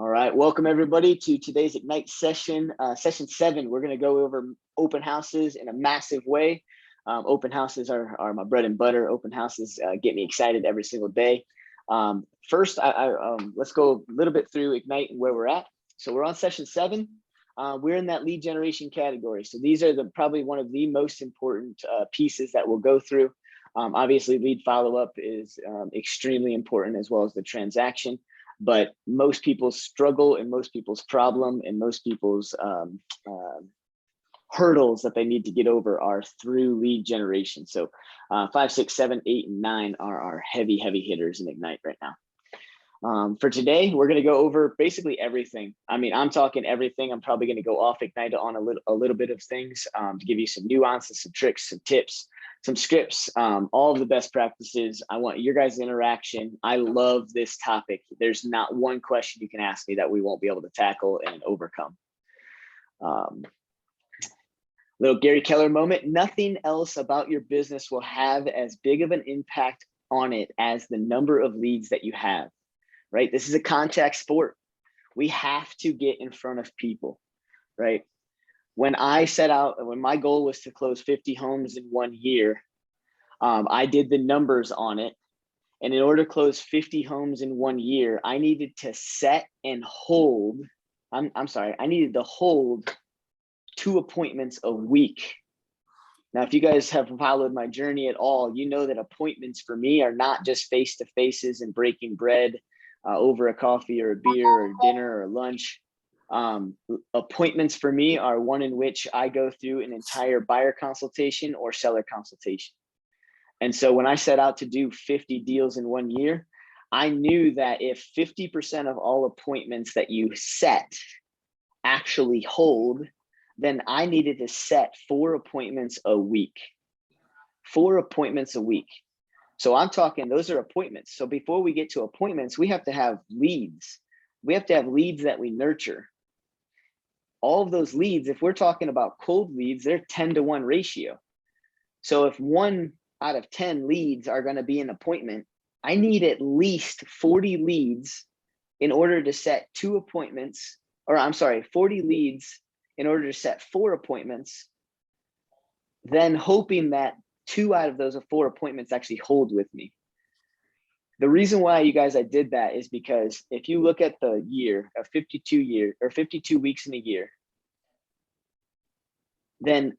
All right, welcome everybody to today's Ignite session, session 7. We're going to go over open houses in a massive way. Open houses are my bread and butter. Open houses get me excited every single day. First, let's go a little bit through Ignite and where we're at. So we're on session 7. We're in that lead generation category. So these are probably one of the most important pieces that we'll go through. Obviously, lead follow-up is extremely important, as well as the transaction. But most people's struggle and most people's problem and most people's hurdles that they need to get over are through lead generation. So 5, 6, 7, 8, and 9 are our heavy hitters in Ignite right now. For today, we're going to go over basically everything. I mean, I'm talking everything. I'm probably going to go off Ignite on a little bit of things to give you some nuances, some tricks, some tips, some scripts, all of the best practices. I want your guys' interaction. I love this topic. There's not one question you can ask me that we won't be able to tackle and overcome. Little Gary Keller moment. Nothing else about your business will have as big of an impact on it as the number of leads that you have, right? This is a contact sport. We have to get in front of people, right? When my goal was to close 50 homes in 1 year, I did the numbers on it. And in order to close 50 homes in 1 year, I needed to set and hold, I needed to hold 2 appointments a week. Now, if you guys have followed my journey at all, you know that appointments for me are not just face-to-faces and breaking bread over a coffee or a beer or dinner or lunch. Appointments for me are one in which I go through an entire buyer consultation or seller consultation. And so when I set out to do 50 deals in 1 year, I knew that if 50% of all appointments that you set actually hold, then I needed to set 4 appointments a week. 4 appointments a week. So I'm talking, those are appointments. So before we get to appointments, we have to have leads. We have to have leads that we nurture. All of those leads, if we're talking about cold leads, they're 10-to-1 ratio. So if 1 out of 10 leads are going to be an appointment, I need at least 40 leads in order to set 2 appointments, or 40 leads in order to set 4 appointments, then hoping that 2 out of those 4 appointments actually hold with me. The reason why, you guys, I did that is because if you look at the year of 52 weeks in a year, then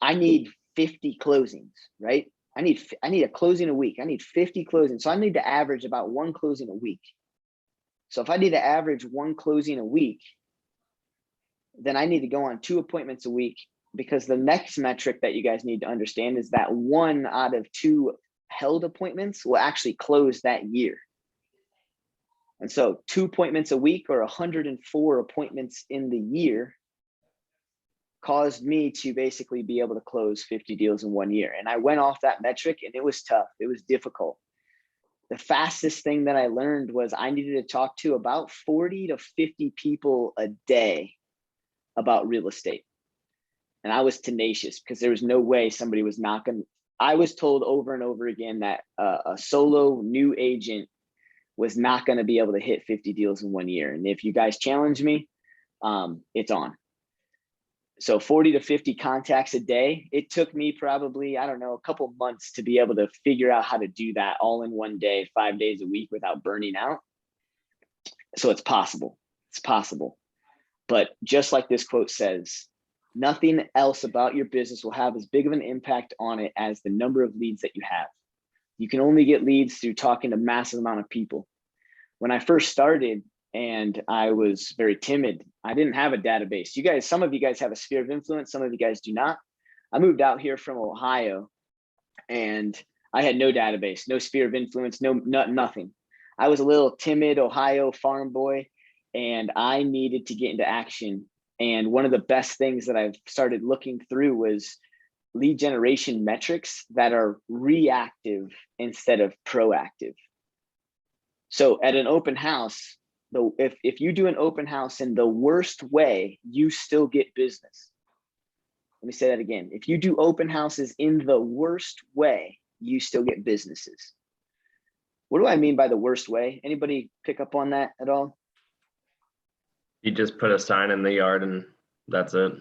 I need 50 closings, right? I need a closing a week. I need 50 closings. So I need to average about 1 closing a week. So if I need to average 1 closing a week, then I need to go on 2 appointments a week, because the next metric that you guys need to understand is that 1 out of 2 held appointments will actually close that year. And so 2 appointments a week, or 104 appointments in the year, caused me to basically be able to close 50 deals in 1 year. And I went off that metric, and it was tough. It was difficult. The fastest thing that I learned was I needed to talk to about 40 to 50 people a day about real estate. And I was tenacious, because there was no way somebody was not going to. I was told over and over again that a solo new agent was not going to be able to hit 50 deals in 1 year. And if you guys challenge me, it's on. So 40 to 50 contacts a day. It took me probably, I don't know, a couple months to be able to figure out how to do that all in 1 day, 5 days a week, without burning out. So it's possible. It's possible. But just like this quote says, nothing else about your business will have as big of an impact on it as the number of leads that you have. You can only get leads through talking to massive amount of people. When I first started and I was very timid, I didn't have a database. You guys, some of you guys have a sphere of influence, some of you guys do not. I moved out here from Ohio and I had no database, no sphere of influence, nothing. I was a little timid Ohio farm boy, and I needed to get into action. And one of the best things that I've started looking through was lead generation metrics that are reactive instead of proactive. So at an open house, if you do an open house in the worst way, you still get business. Let me say that again. If you do open houses in the worst way, you still get businesses. What do I mean by the worst way? Anybody pick up on that at all? You just put a sign in the yard and that's it.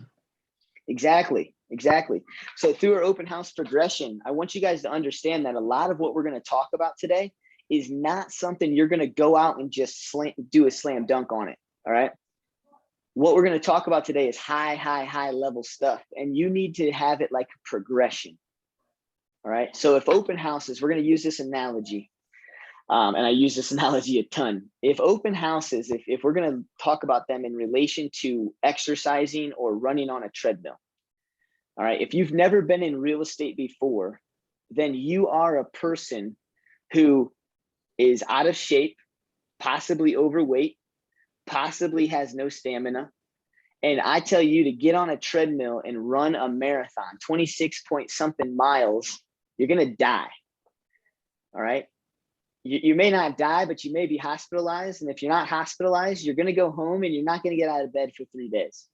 Exactly. So through our open house progression, I want you guys to understand that a lot of what we're going to talk about today is not something you're going to go out and just do a slam dunk on it. All right. What we're going to talk about today is high level stuff, and you need to have it like a progression. All right. So if open houses, we're going to use this analogy. And I use this analogy a ton. If open houses, if we're going to talk about them in relation to exercising or running on a treadmill. All right. If you've never been in real estate before, then you are a person who is out of shape, possibly overweight, possibly has no stamina. And I tell you to get on a treadmill and run a marathon, 26 point something miles, you're going to die. All right. You may not die, but you may be hospitalized. And if you're not hospitalized, you're going to go home and you're not going to get out of bed for 3 days.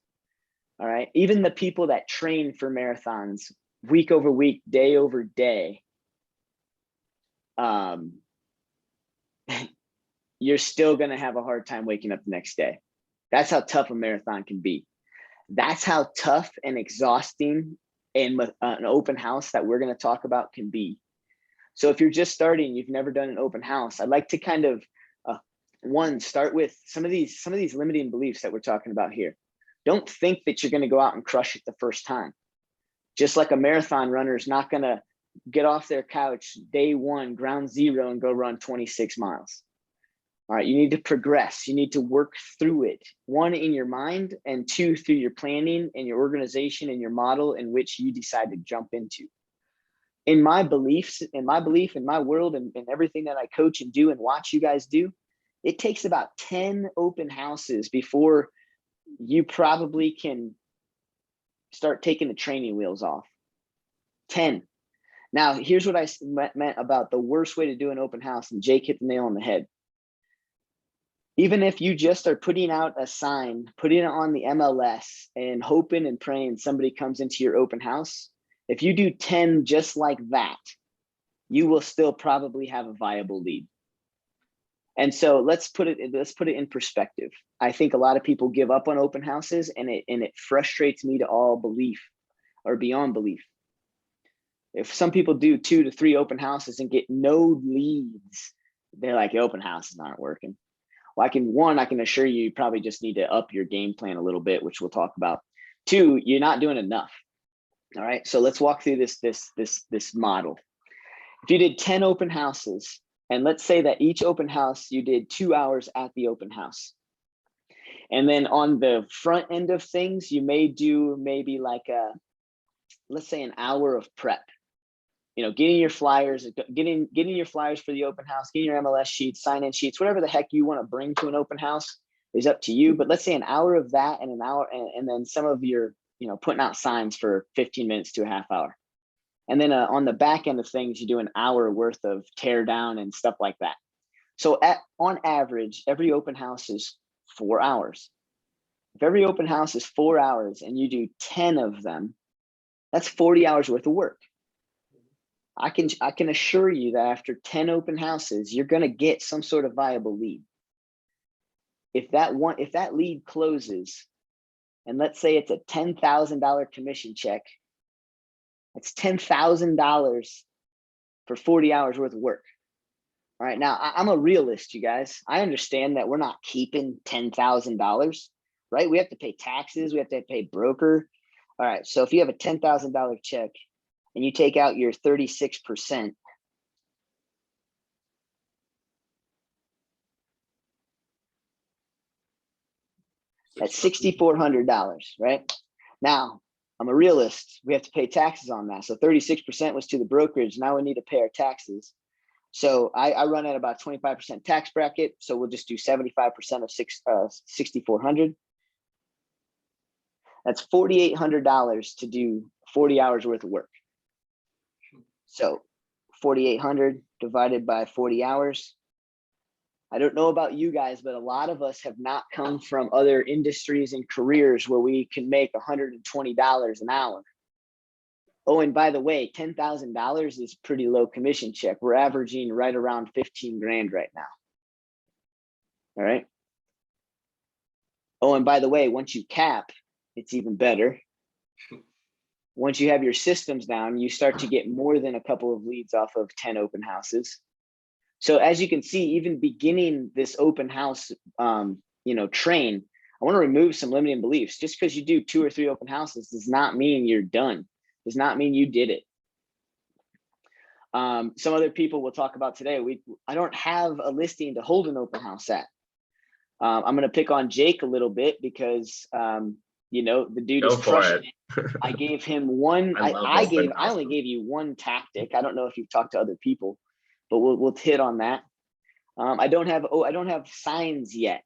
All right. Even the people that train for marathons week over week, day over day, you're still going to have a hard time waking up the next day. That's how tough a marathon can be. That's how tough and exhausting an open house that we're going to talk about can be. So if you're just starting, you've never done an open house, I'd like to kind of start with some of these limiting beliefs that we're talking about here. Don't think that you're going to go out and crush it the first time. Just like a marathon runner is not going to get off their couch day one, ground zero, and go run 26 miles. All right, you need to progress. You need to work through it. 1, in your mind, and 2, through your planning and your organization and your model in which you decide to jump into. In my belief, in my world, and everything that I coach and do and watch you guys do, it takes about 10 open houses before you probably can start taking the training wheels off. 10. Now, here's what I meant about the worst way to do an open house, and Jake hit the nail on the head. Even if you just are putting out a sign, putting it on the MLS and hoping and praying somebody comes into your open house, if you do 10 just like that, you will still probably have a viable lead. And so let's put it in perspective. I think a lot of people give up on open houses, and it frustrates me to all belief, or beyond belief. If some people do 2 to 3 open houses and get no leads, they're like, open houses aren't working. Well, I can assure you, you probably just need to up your game plan a little bit, which we'll talk about. 2, you're not doing enough. All right, so let's walk through this model. If you did 10 open houses, and let's say that each open house you did 2 hours at the open house, and then on the front end of things, you may do maybe like let's say an hour of prep. You know, getting your flyers for the open house, getting your MLS sheets, sign-in sheets, whatever the heck you want to bring to an open house is up to you. But let's say an hour of that, and an hour, and then some of your, putting out signs for 15 minutes to a half hour. And then on the back end of things, you do an hour worth of tear down and stuff like that. So on average, every open house is 4 hours. If every open house is 4 hours and you do 10 of them, that's 40 hours worth of work. I can assure you that after 10 open houses, you're going to get some sort of viable lead. If that lead closes, and let's say it's a $10,000 commission check, that's $10,000 for 40 hours worth of work. All right, now I'm a realist, you guys. I understand that we're not keeping $10,000, right? We have to pay taxes, we have to pay broker. All right, so if you have a $10,000 check and you take out your 36%, that's $6,400, right? Now, I'm a realist. We have to pay taxes on that. So 36% was to the brokerage. Now we need to pay our taxes. So I run at about 25% tax bracket. So we'll just do 75% of 6,400. That's $4,800 to do 40 hours worth of work. So 4,800 divided by 40 hours. I don't know about you guys, but a lot of us have not come from other industries and careers where we can make $120 an hour. Oh, and by the way, $10,000 is pretty low commission check. We're averaging right around 15 grand right now. All right. Oh, and by the way, once you cap, it's even better. Once you have your systems down, you start to get more than a couple of leads off of 10 open houses. So as you can see, even beginning this open house, train, I want to remove some limiting beliefs. Just because you do 2 or 3 open houses does not mean you're done. Does not mean you did it. Some other people we'll talk about today. I don't have a listing to hold an open house at. I'm going to pick on Jake a little bit because, the dude Go is for crushing it. it. I gave him one. I love open I only houses. gave you one tactic. I don't know if you've talked to other people, but we'll hit on that. I don't have signs yet.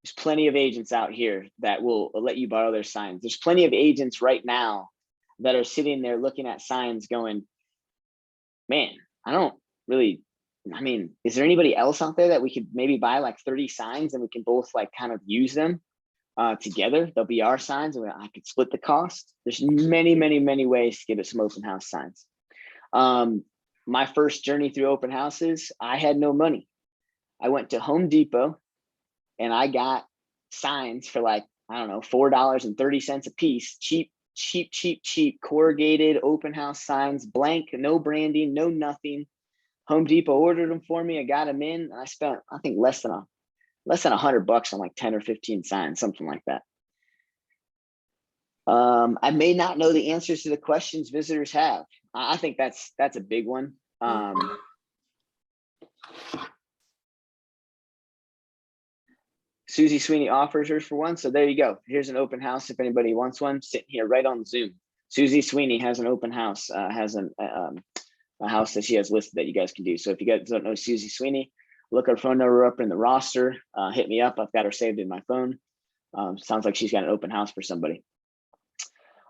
There's plenty of agents out here that will let you borrow their signs. There's plenty of agents right now that are sitting there looking at signs going, man, is there anybody else out there that we could maybe buy like 30 signs and we can both like kind of use them together? They'll be our signs and I could split the cost. There's many, many, many ways to get us some open house signs. My first journey through open houses, I had no money. I went to Home Depot and I got signs for like, I don't know, $4.30 a piece, cheap, corrugated open house signs, blank, no branding, no nothing. Home Depot ordered them for me. I got them in and I spent, I think less than $100 on like 10 or 15 signs, something like that. I may not know the answers to the questions visitors have. I think that's a big one. Susie Sweeney offers hers for one. So there you go. Here's an open house. If anybody wants one, sitting here right on Zoom. Susie Sweeney has an open house, has a house that she has listed that you guys can do. So if you guys don't know Susie Sweeney, look her phone number up in the roster, hit me up. I've got her saved in my phone. Sounds like she's got an open house for somebody.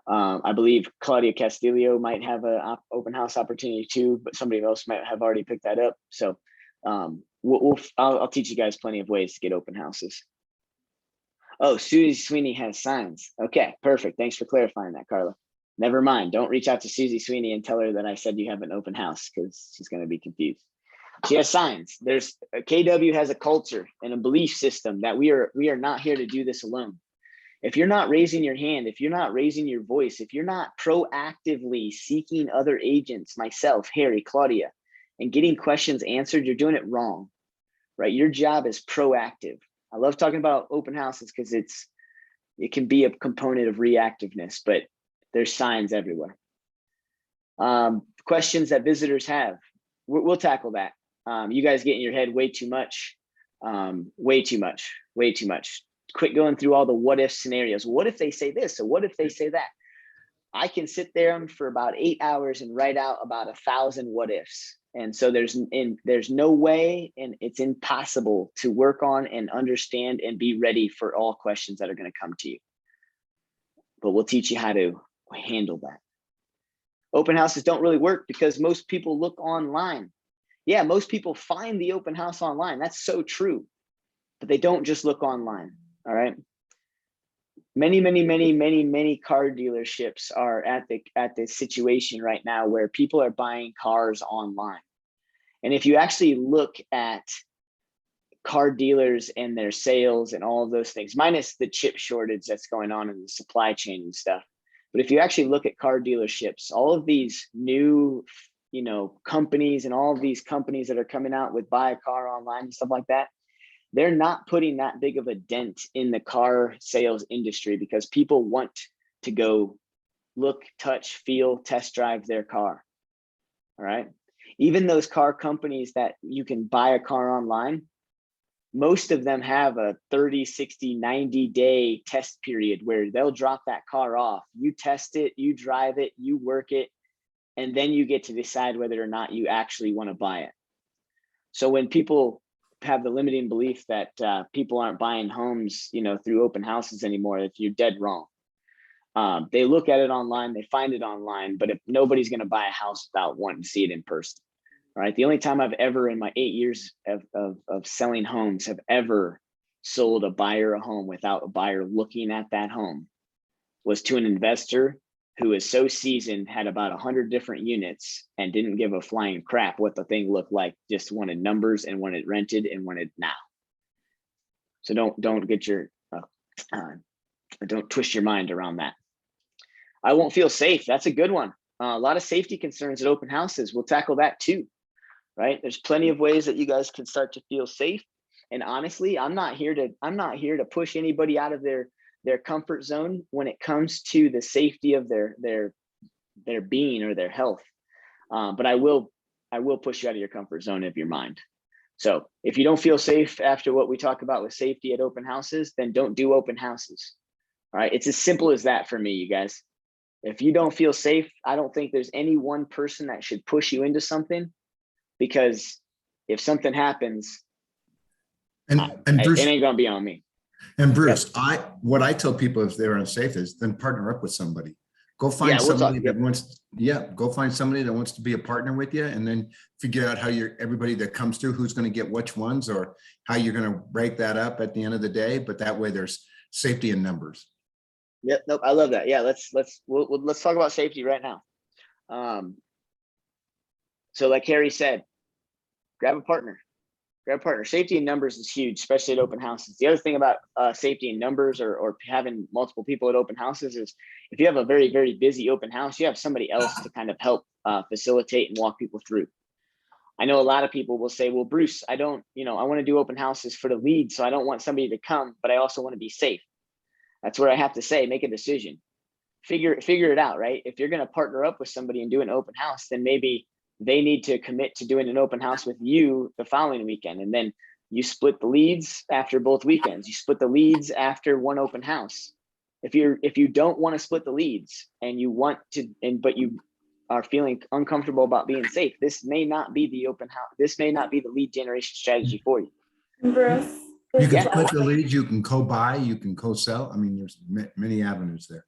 I believe Claudia Castillo might have an open house opportunity too, but somebody else might have already picked that up. So I'll teach you guys plenty of ways to get open houses. Oh, Susie Sweeney has signs. Okay, perfect. Thanks for clarifying that, Carla. Never mind. Don't reach out to Susie Sweeney and tell her that I said you have an open house because she's going to be confused. She has signs. KW has a culture and a belief system that we are not here to do this alone. If you're not raising your hand, if you're not raising your voice, if you're not proactively seeking other agents, myself, Harry, Claudia, and getting questions answered, you're doing it wrong, right? Your job is proactive. I love talking about open houses because it can be a component of reactiveness, but there's signs everywhere. Questions that visitors have, we'll tackle that. You guys get in your head way too much. Quit going through all the what if scenarios. What if they say this? So what if they say that? I can sit there for about 8 hours and write out about 1,000 what ifs. And so there's no way, and it's impossible to work on and understand and be ready for all questions that are going to come to you. But we'll teach you how to handle that. Open houses don't really work because most people look online. Yeah, most people find the open house online. That's so true. But they don't just look online. All right. Many car dealerships are at the situation right now where people are buying cars online. And if you actually look at car dealers and their sales and all of those things, minus the chip shortage that's going on in the supply chain and stuff. But if you actually look at car dealerships, all of these new, companies and all of these companies that are coming out with buy a car online and stuff like that, they're not putting that big of a dent in the car sales industry because people want to go look, touch, feel, test drive their car. All right. Even those car companies that you can buy a car online, most of them have a 30, 60, 90-day test period where they'll drop that car off. You test it, you drive it, you work it, and then you get to decide whether or not you actually want to buy it. So when people have the limiting belief that people aren't buying homes, through open houses anymore, if you're dead wrong. They look at it online, they find it online, but if nobody's going to buy a house without wanting to see it in person. All right. The only time I've ever in my 8 years of selling homes have ever sold a buyer a home without a buyer looking at that home was to an investor who is so seasoned, had about 100 different units and didn't give a flying crap what the thing looked like, just wanted numbers and wanted rented and wanted now. So don't get your Don't twist your mind around that. I won't feel safe. That's a good one. A lot of safety concerns at open houses. We'll tackle that too, right? There's plenty of ways that you guys can start to feel safe. And honestly, I'm not here to push anybody out of their comfort zone when it comes to the safety of their being or their health. But I will push you out of your comfort zone of your mind. So if you don't feel safe after what we talk about with safety at open houses, then don't do open houses. All right. It's as simple as that for me, you guys. If you don't feel safe, I don't think there's any one person that should push you into something, because if something happens, And it Bruce, ain't gonna be on me. what I tell people if they're unsafe is then partner up with somebody. Go find Yeah, we'll somebody talk. that wants, go find somebody that wants to be a partner with you, and then figure out how everybody that comes through, who's going to get which ones, or how you're going to break that up at the end of the day. But that way there's safety in numbers. Yep. Nope. I love that. Yeah. Let's talk about safety right now. So like Harry said, grab a partner. Safety in numbers is huge, especially at open houses. The other thing about safety in numbers or having multiple people at open houses is if you have a very, very busy open house, you have somebody else to kind of help facilitate and walk people through. I know a lot of people will say, well, Bruce, I want to do open houses for the lead, so I don't want somebody to come, but I also want to be safe. That's where I have to say, make a decision. Figure it out, right? If you're going to partner up with somebody and do an open house, then maybe they need to commit to doing an open house with you the following weekend. And then you split the leads after both weekends. You split the leads after one open house. If you don't want to split the leads and you want to, but you are feeling uncomfortable about being safe, this may not be the open house. This may not be the lead generation strategy for you. Bruce, You can Yeah. split the leads, you can co-buy, you can co-sell. I mean, there's many avenues there.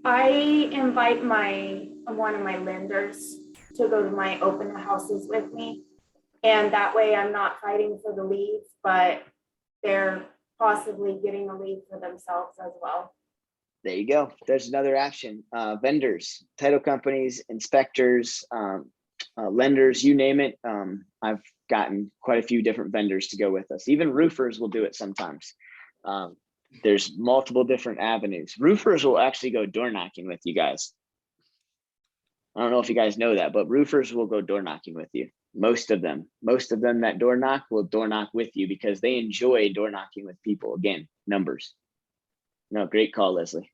I invite one of my lenders to go to my open houses with me. And that way I'm not fighting for the leads, but they're possibly getting a lead for themselves as well. There you go. There's another option. Vendors, title companies, inspectors, lenders, you name it. I've gotten quite a few different vendors to go with us. Even roofers will do it sometimes. There's multiple different avenues. Roofers will actually go door knocking with you guys. I don't know if you guys know that, but roofers will go door knocking with you. Most of them that door knock will door knock with you because they enjoy door knocking with people. Again, numbers. No, great call, Leslie.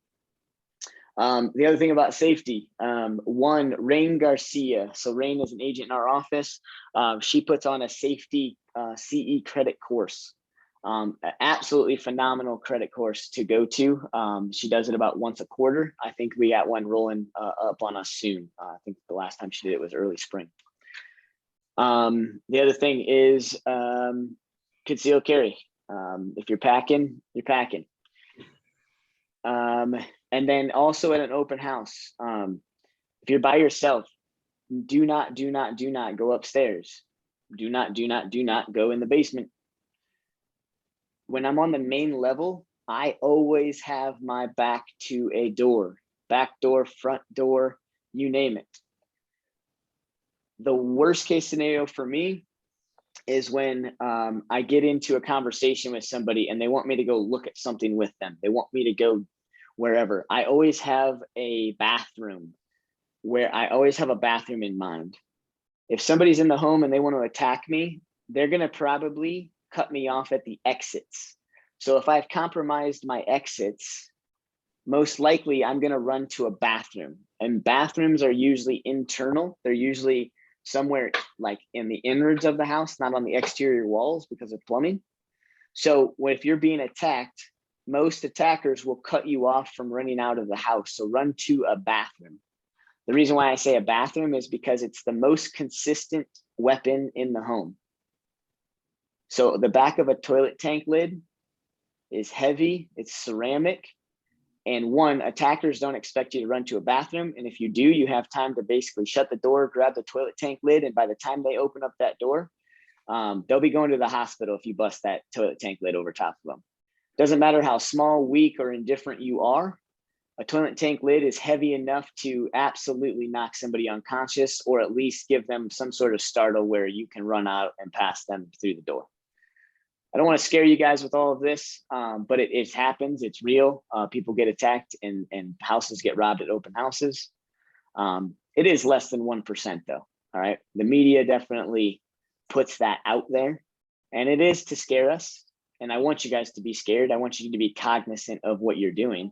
The other thing about safety, one, Rain Garcia. So Rain is an agent in our office. She puts on a safety CE credit course. Absolutely phenomenal credit course to go to. She does it about once a quarter. I think we got one rolling up on us soon. I think the last time she did it was early spring. The other thing is concealed carry. If you're packing, you're packing. And then also at an open house, if you're by yourself, do not go upstairs. Do not go in the basement. When I'm on the main level, I always have my back to a door, back door, front door, you name it. The worst case scenario for me is when I get into a conversation with somebody and they want me to go look at something with them. They want me to go wherever. I always have a bathroom in mind. If somebody's in the home and they want to attack me, they're going to probably cut me off at the exits. So if I've compromised my exits, most likely I'm going to run to a bathroom, and bathrooms are usually internal. They're usually somewhere like in the innards of the house, not on the exterior walls because of plumbing. So if you're being attacked, most attackers will cut you off from running out of the house. So run to a bathroom. The reason why I say a bathroom is because it's the most consistent weapon in the home. So the back of a toilet tank lid is heavy, it's ceramic, and one, attackers don't expect you to run to a bathroom. And if you do, you have time to basically shut the door, grab the toilet tank lid, and by the time they open up that door, they'll be going to the hospital if you bust that toilet tank lid over top of them. Doesn't matter how small, weak, or indifferent you are, a toilet tank lid is heavy enough to absolutely knock somebody unconscious, or at least give them some sort of startle where you can run out and pass them through the door. I don't want to scare you guys with all of this, but it happens. It's real. People get attacked and houses get robbed at open houses. It is less than 1% though. All right. The media definitely puts that out there, and it is to scare us. And I want you guys to be scared. I want you to be cognizant of what you're doing.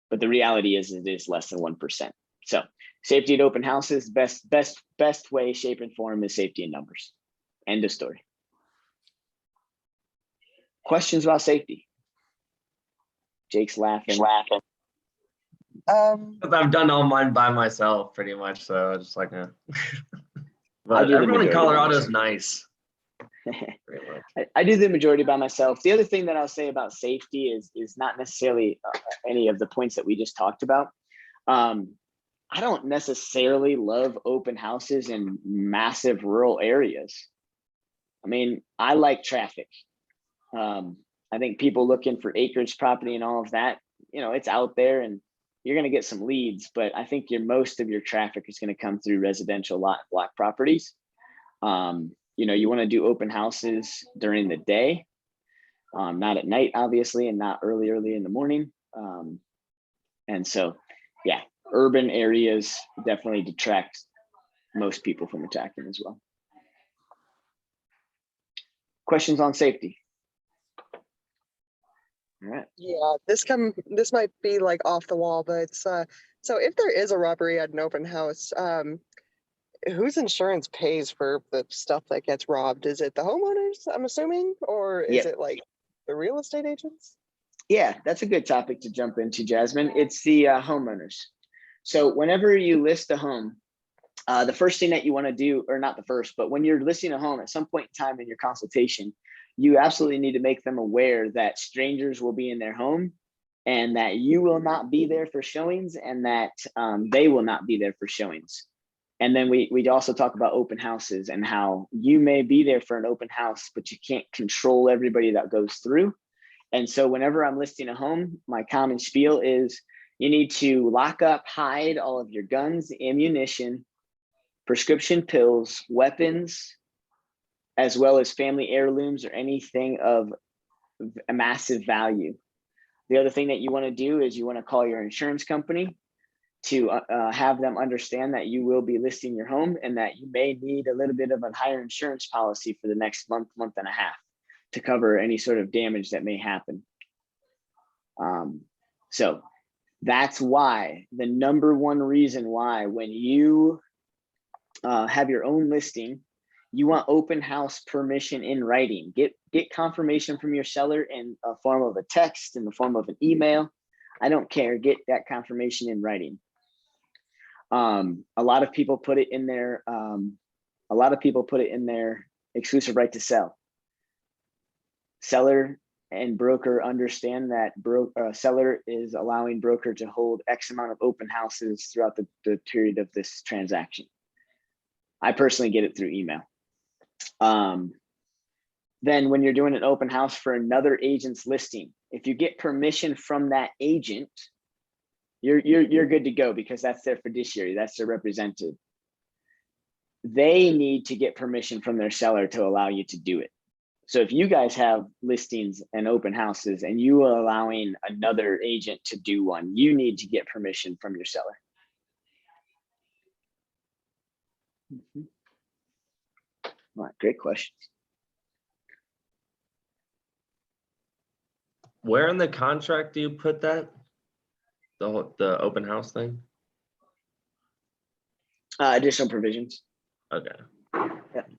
But the reality is it is less than 1%. So safety at open houses, best way, shape, and form is safety in numbers. End of story. Questions about safety? Jake's laughing. I've done all mine by myself pretty much, so just like but do the everyone in majority Colorado by is nice. Pretty much. I do the majority by myself. The other thing that I'll say about safety is not necessarily any of the points that we just talked about. I don't necessarily love open houses in massive rural areas. I mean, I like traffic. I think people looking for acreage property and all of that, it's out there and you're going to get some leads, but I think most of your traffic is going to come through residential lot block properties. You want to do open houses during the day, not at night, obviously, and not early in the morning. And so, yeah, urban areas definitely detract most people from attacking as well. Questions on safety? All right. Yeah, this might be like off the wall, but so if there is a robbery at an open house, whose insurance pays for the stuff that gets robbed? Is it the homeowners, I'm assuming, or is it like the real estate agents? Yeah, that's a good topic to jump into, Jasmine. It's the homeowners. So whenever you list a home, the first thing that you want to do, or not the first, but when you're listing a home at some point in time in your consultation, you absolutely need to make them aware that strangers will be in their home and that you will not be there for showings and that they will not be there for showings. And then we also talk about open houses and how you may be there for an open house, but you can't control everybody that goes through. And so whenever I'm listing a home, my common spiel is you need to lock up, hide all of your guns, ammunition, prescription pills, weapons, as well as family heirlooms or anything of a massive value. The other thing that you want to do is you want to call your insurance company to have them understand that you will be listing your home and that you may need a little bit of a higher insurance policy for the next month and a half to cover any sort of damage that may happen. So that's why the number one reason why when you have your own listing, you want open house permission in writing. Get confirmation from your seller in a form of a text, in the form of an email. I don't care. Get that confirmation in writing. A lot of people put it in their exclusive right to sell. Seller and broker understand that seller is allowing broker to hold X amount of open houses throughout the period of this transaction. I personally get it through email. Then when you're doing an open house for another agent's listing, if you get permission from that agent, you're good to go because that's their fiduciary, that's their representative. They need to get permission from their seller to allow you to do it. So if you guys have listings and open houses and you are allowing another agent to do one, you need to get permission from your seller. All right, great questions. Where in the contract do you put that? The open house thing? Additional provisions. Okay. Yep.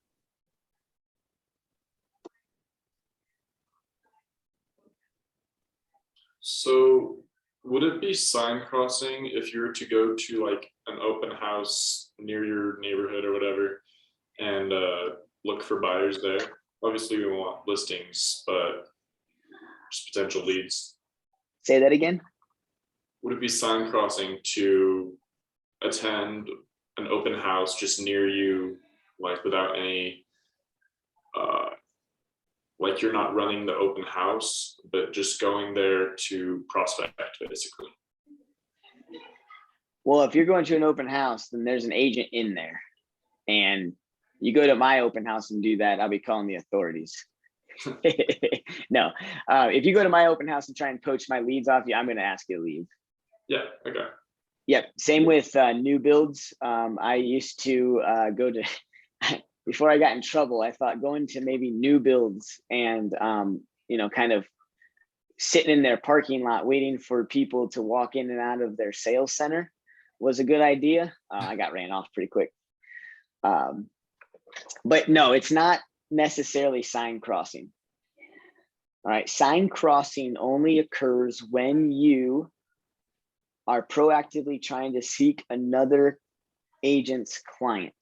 So would it be sign crossing if you were to go to like an open house near your neighborhood or whatever and look for buyers there? Obviously we want listings, but just potential leads. Say that again. Would it be sign crossing to attend an open house just near you, like without any, like you're not running the open house, but just going there to prospect basically? Well, if you're going to an open house, then there's an agent in there. And you go to my open house and do that, I'll be calling the authorities. No, if you go to my open house and try and poach my leads off you, I'm gonna ask you to leave. Yeah, okay. Yep, same with new builds. I used to go to, before I got in trouble, I thought going to maybe new builds and, you know, kind of sitting in their parking lot waiting for people to walk in and out of their sales center was a good idea. I got ran off pretty quick. But no, it's not necessarily sign crossing. All right, sign crossing only occurs when you are proactively trying to seek another agent's client.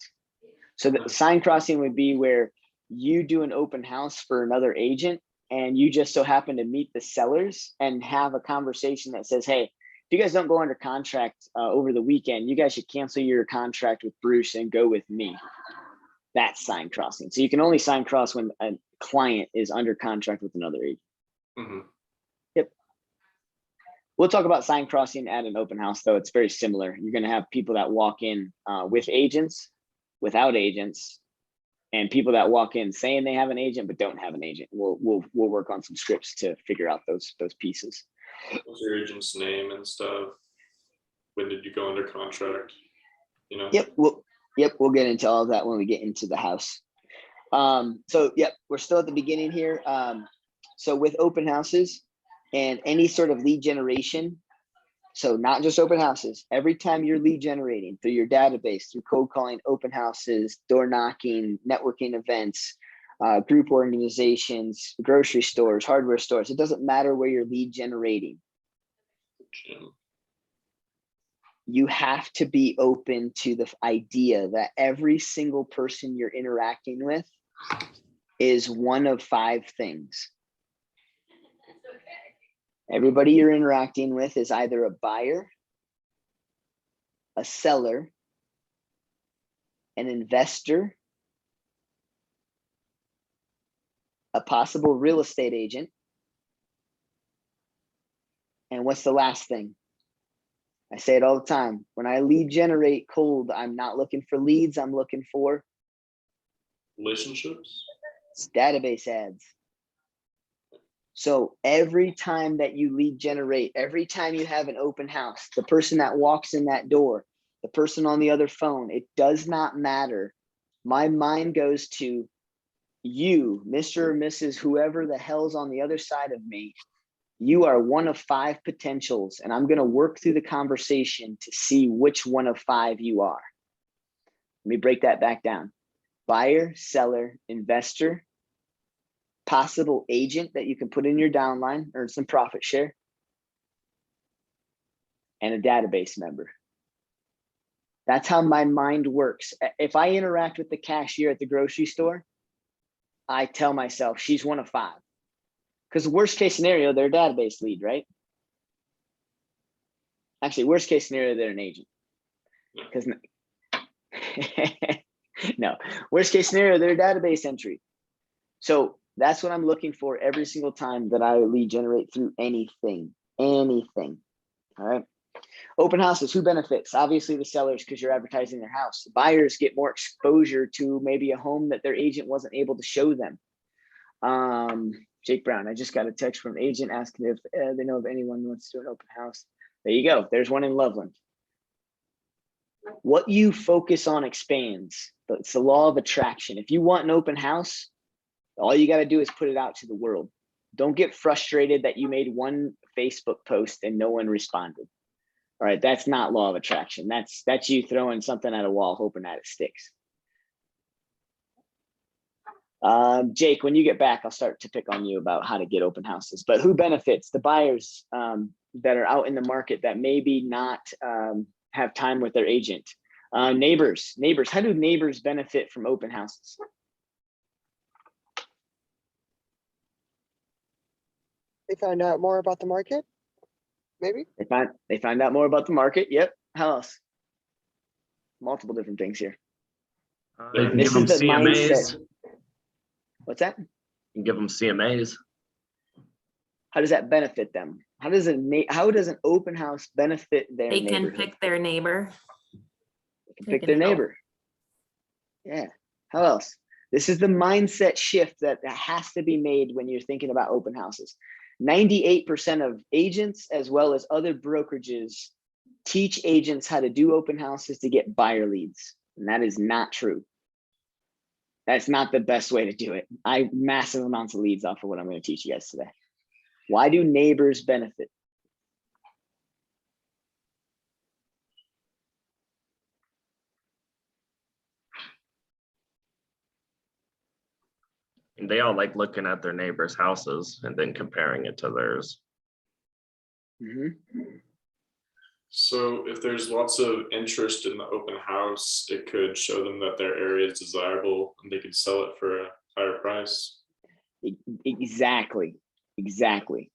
So the sign crossing would be where you do an open house for another agent and you just so happen to meet the sellers and have a conversation that says, hey, if you guys don't go under contract over the weekend, you guys should cancel your contract with Bruce and go with me. That's sign crossing. So you can only sign cross when a client is under contract with another agent. Mhm. We'll talk about sign crossing at an open house, though. It's very similar. You're going to have people that walk in with agents, without agents, and people that walk in saying they have an agent but don't have an agent. We'll work on some scripts to figure out those pieces. What's your agent's name and stuff? When did you go under contract? You know? Yep, we'll get into all of that when we get into the house. So yep, we're still at the beginning here. So with open houses and any sort of lead generation, so not just open houses, every time you're lead generating through your database, through cold calling, open houses, door knocking, networking events, group organizations, grocery stores, hardware stores, it doesn't matter where you're lead generating. Jim. You have to be open to the idea that every single person you're interacting with is one of 5 things. Everybody you're interacting with is either a buyer, a seller, an investor, a possible real estate agent, and what's the last thing? I say it all the time. When I lead generate cold, I'm not looking for leads. I'm looking for Relationships? database ads. So every time that you lead generate, every time you have an open house, the person that walks in that door, the person on the other phone, it does not matter. My mind goes to you, Mr. or Mrs. whoever the hell's on the other side of me. You are one of 5 potentials, and I'm going to work through the conversation to see which one of 5 you are. Let me break that back down. Buyer, seller, investor, possible agent that you can put in your downline, earn some profit share, and a database member. That's how my mind works. If I interact with the cashier at the grocery store, I tell myself she's one of 5. Because worst case scenario, they're a database lead, right? Actually, worst case scenario, they're an agent. Because no, worst case scenario, they're a database entry. So that's what I'm looking for every single time that I lead generate through anything. All right. Open houses, who benefits? Obviously the sellers, because you're advertising their house. Buyers get more exposure to maybe a home that their agent wasn't able to show them. Jake Brown, I just got a text from an agent asking if they know of anyone who wants to do an open house. There you go. There's one in Loveland. What you focus on expands. It's the law of attraction. If you want an open house, all you got to do is put it out to the world. Don't get frustrated that you made one Facebook post and no one responded. All right, that's not law of attraction. That's you throwing something at a wall, hoping that it sticks. Jake, when you get back, I'll start to pick on you about how to get open houses. But who benefits? The buyers that are out in the market that maybe not have time with their agent. Neighbors. How do neighbors benefit from open houses? They find out more about the market, maybe? They find out more about the market. Yep. How else? Multiple different things here. You can This give them is the CMAs. mindset. What's that? You can give them CMAs. How does that benefit them? How does an open house benefit their They can neighborhood? pick their neighbor. They can they pick can their help. neighbor. Yeah. How else? This is the mindset shift that has to be made when you're thinking about open houses. 98% of agents, as well as other brokerages, teach agents how to do open houses to get buyer leads. And that is not true. That's not the best way to do it. I have massive amounts of leads off of what I'm going to teach you guys today. Why do neighbors benefit? And they all like looking at their neighbors' houses and then comparing it to theirs. Mhm. So if there's lots of interest in the open house, it could show them that their area is desirable and they could sell it for a higher price. Exactly. Exactly.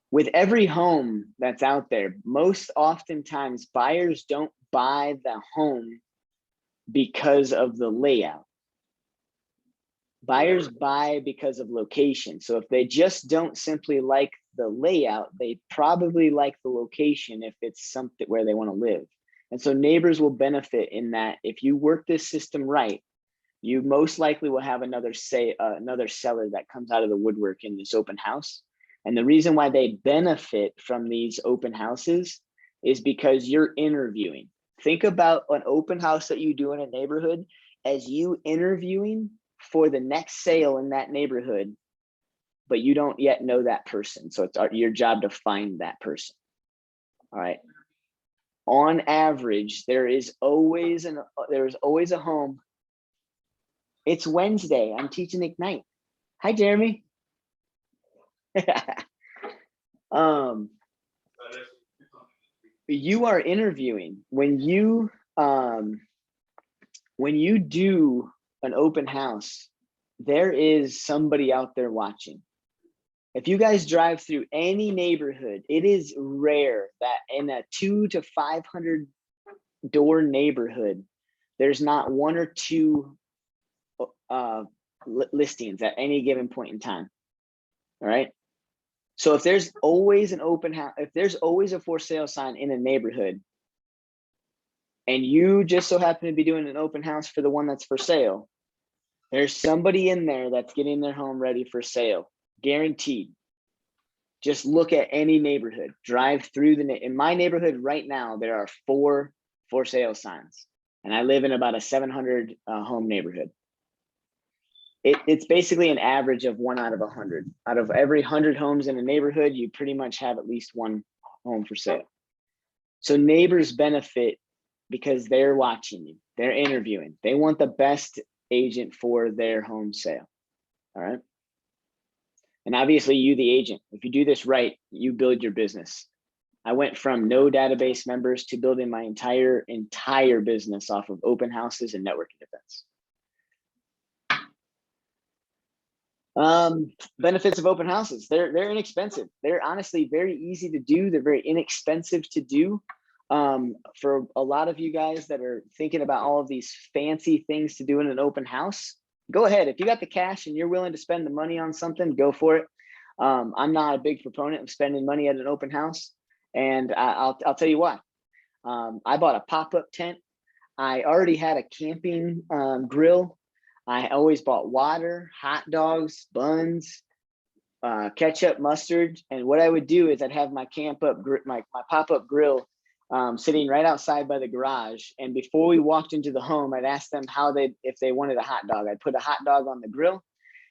With every home that's out there, most oftentimes buyers don't buy the home because of the layout. Buyers buy because of location. So if they just don't simply like the layout, they probably like the location if it's something where they want to live. And so neighbors will benefit in that if you work this system right, you most likely will have another seller that comes out of the woodwork in this open house. And the reason why they benefit from these open houses is because you're interviewing. Think about an open house that you do in a neighborhood as you interviewing for the next sale in that neighborhood, but you don't yet know that person. So it's your job to find that person. All right. On average, there is always a home. It's Wednesday. I'm teaching Ignite. Hi, Jeremy. You are interviewing when you do an open house, there is somebody out there watching. If you guys drive through any neighborhood, it is rare that in a 200 to 500 door neighborhood, there's not one or two listings at any given point in time. All right. So if there's always an open house, if there's always a for sale sign in a neighborhood, and you just so happen to be doing an open house for the one that's for sale, there's somebody in there that's getting their home ready for sale, guaranteed. Just look at any neighborhood, drive through in my neighborhood right now, there are 4 for sale signs, and I live in about a 700 home neighborhood. It's basically an average of 1 out of 100. Out of every 100 homes in a neighborhood, you pretty much have at least one home for sale. So neighbors benefit because they're watching you, they're interviewing, they want the best agent for their home sale. All right. And obviously you, the agent, if you do this right, you build your business. I went from no database members to building my entire business off of open houses and networking events. Benefits of open houses. They're inexpensive. They're honestly very easy to do. They're very inexpensive to do. For a lot of you guys that are thinking about all of these fancy things to do in an open house, go ahead. If you got the cash and you're willing to spend the money on something, go for it. I'm not a big proponent of spending money at an open house, and I'll tell you why. I bought a pop-up tent. I already had a camping grill. I always bought water, hot dogs, buns, ketchup, mustard. And what I would do is I'd have my my pop-up grill sitting right outside by the garage. And before we walked into the home, I'd ask them if they wanted a hot dog. I'd put a hot dog on the grill,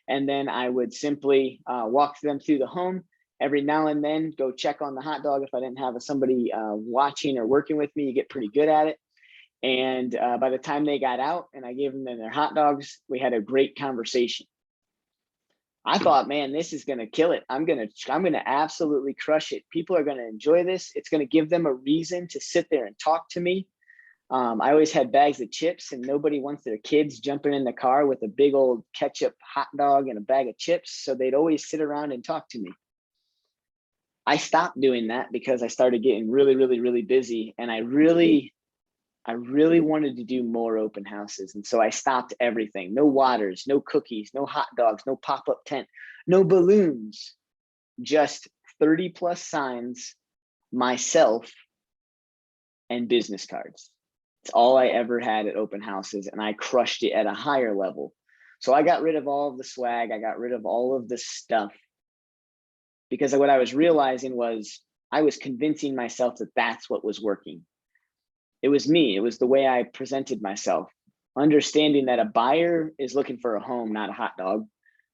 and then I would simply walk them through the home. Every now and then go check on the hot dog. If I didn't have somebody watching or working with me, you get pretty good at it. And by the time they got out and I gave them their hot dogs, we had a great conversation. I thought, man, this is going to kill it. I'm going to absolutely crush it. People are going to enjoy this. It's going to give them a reason to sit there and talk to me. I always had bags of chips, and nobody wants their kids jumping in the car with a big old ketchup hot dog and a bag of chips. So they'd always sit around and talk to me. I stopped doing that because I started getting really, really, really busy, and I really wanted to do more open houses. And so I stopped everything. No waters, no cookies, no hot dogs, no pop-up tent, no balloons, just 30 plus signs, myself, and business cards. It's all I ever had at open houses, and I crushed it at a higher level. So I got rid of all of the swag. I got rid of all of the stuff because what I was realizing was I was convincing myself that that's what was working. It was me. It was the way I presented myself, understanding that a buyer is looking for a home, not a hot dog,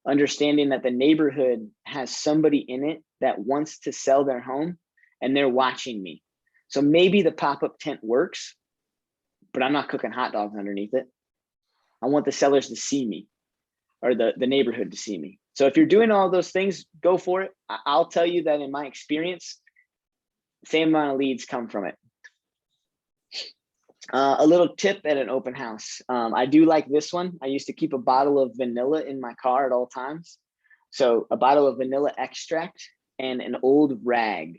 understanding that the neighborhood has somebody in it that wants to sell their home and they're watching me. So maybe the pop-up tent works, but I'm not cooking hot dogs underneath it. I want the sellers to see me or the neighborhood to see me. So if you're doing all those things, go for it. I'll tell you that in my experience, same amount of leads come from it. A little tip at an open house. I do like this one. I used to keep a bottle of vanilla in my car at all times. So a bottle of vanilla extract and an old rag.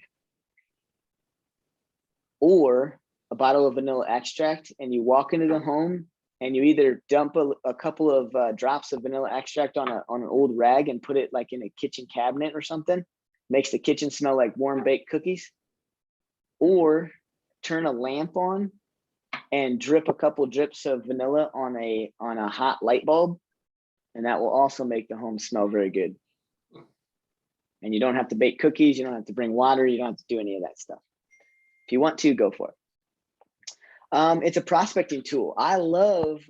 Or a bottle of vanilla extract and you walk into the home and you either dump a couple of drops of vanilla extract on an old rag and put it like in a kitchen cabinet or something, makes the kitchen smell like warm baked cookies, or turn a lamp on and drip a couple drips of vanilla on a hot light bulb, and that will also make the home smell very good. And you don't have to bake cookies, you don't have to bring water, you don't have to do any of that stuff. If you want to, go for it. It's a prospecting tool. I love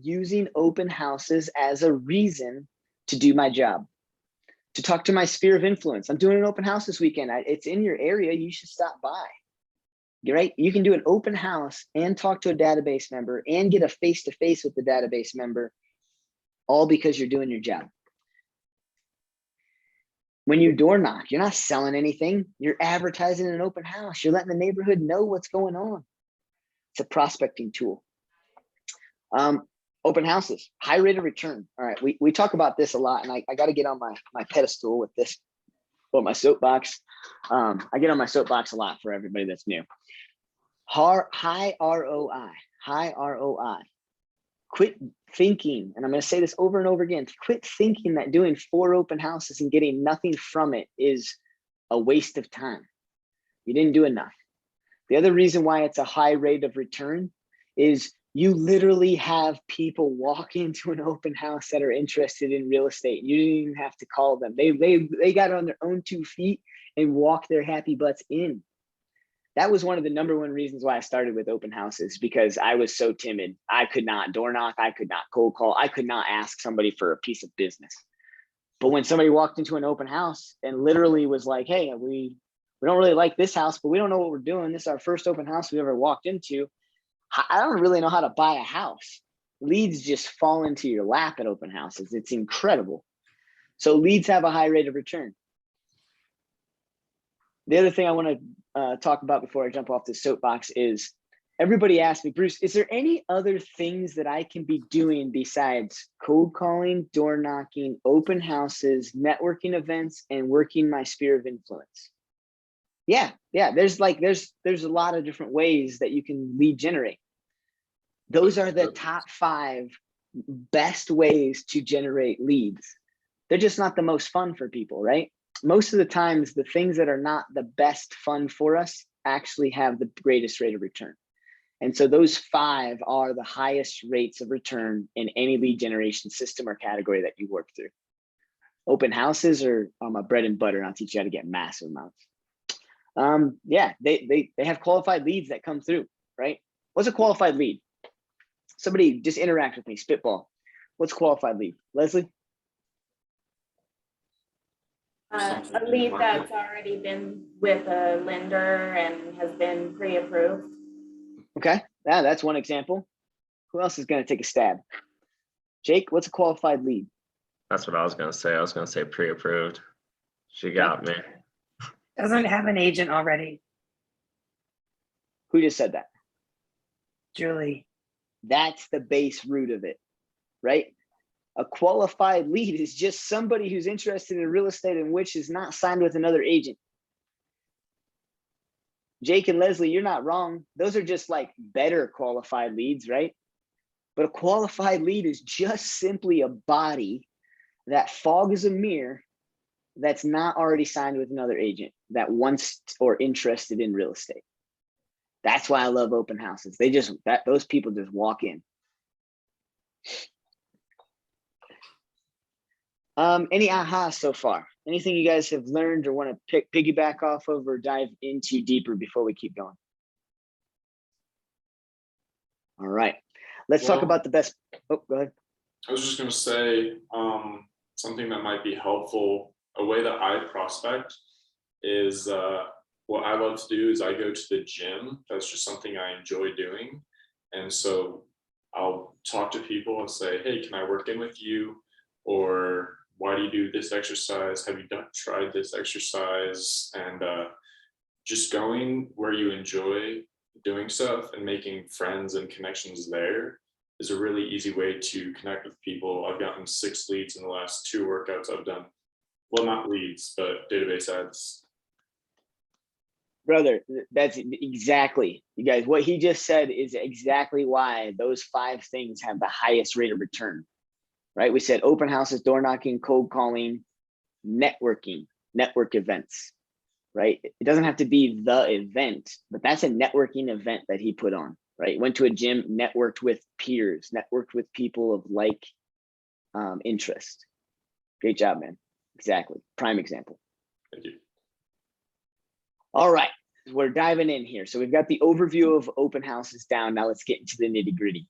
using open houses as a reason to do my job, to talk to my sphere of influence. I'm doing an open house this weekend. It's in your area. You should stop by. Right? You can do an open house and talk to a database member and get a face-to-face with the database member, all because you're doing your job. When you door knock, you're not selling anything. You're advertising an open house. You're letting the neighborhood know what's going on. It's a prospecting tool. Open houses, high rate of return. All right, we talk about this a lot, and I got to get on my pedestal with this, or my soapbox. I get on my soapbox a lot for everybody that's new. High ROI, high ROI. Quit thinking, and I'm going to say this over and over again, quit thinking that doing 4 open houses and getting nothing from it is a waste of time. You didn't do enough. The other reason why it's a high rate of return is you literally have people walk into an open house that are interested in real estate. You didn't even have to call them. They got on their own 2 feet and walked their happy butts in. That was one of the #1 reasons why I started with open houses, because I was so timid. I could not door knock. I could not cold call. I could not ask somebody for a piece of business. But when somebody walked into an open house and literally was like, hey, we don't really like this house, but we don't know what we're doing. This is our first open house we ever walked into. I don't really know how to buy a house. Leads just fall into your lap at open houses. It's incredible. So leads have a high rate of return. The other thing I want to talk about before I jump off the soapbox is everybody asks me, Bruce, is there any other things that I can be doing besides cold calling, door knocking, open houses, networking events, and working my sphere of influence? Yeah. There's a lot of different ways that you can lead generate. Those are the top 5 best ways to generate leads. They're just not the most fun for people, right? Most of the times, the things that are not the best fun for us actually have the greatest rate of return. And so those 5 are the highest rates of return in any lead generation system or category that you work through. Open houses are my bread and butter, and I'll teach you how to get massive amounts. Yeah, they have qualified leads that come through, right? What's a qualified lead? Somebody just interact with me, spitball. What's a qualified lead? Leslie? A lead that's already been with a lender and has been pre-approved. Okay, yeah, that's one example. Who else is going to take a stab? Jake, what's a qualified lead? That's what I was gonna say. I was gonna say pre-approved. She got me. Doesn't have an agent already, Who just said that? Julie. That's the base root of it, right? A qualified lead is just somebody who's interested in real estate and which is not signed with another agent. Jake and Leslie, you're not wrong. Those are just like better qualified leads, right? But a qualified lead is just simply a body that fogs a mirror that's not already signed with another agent that wants or interested in real estate. That's why I love open houses. Those people just walk in. Any aha so far? Anything you guys have learned or want to piggyback off of or dive into deeper before we keep going? All right, let's talk Well- about the best. Oh, go ahead. I was just gonna say, something that might be helpful, a way that I prospect is, what I love to do is I go to the gym. That's just something I enjoy doing. And so I'll talk to people and say, hey, can I work in with you? Or why do you do this exercise? Have you tried this exercise? And just going where you enjoy doing stuff and making friends and connections there is a really easy way to connect with people. I've gotten 6 leads in the last 2 workouts I've done. Well, not leads, but database ads. Brother, that's exactly, you guys, what he just said is exactly why those 5 things have the highest rate of return, right? We said open houses, door knocking, cold calling, networking, network events, right? It doesn't have to be the event, but that's a networking event that he put on, right? Went to a gym, networked with peers, networked with people of like interest. Great job, man. Exactly. Prime example. Thank you. All right, we're diving in here. So we've got the overview of open houses down. Now let's get into the nitty gritty.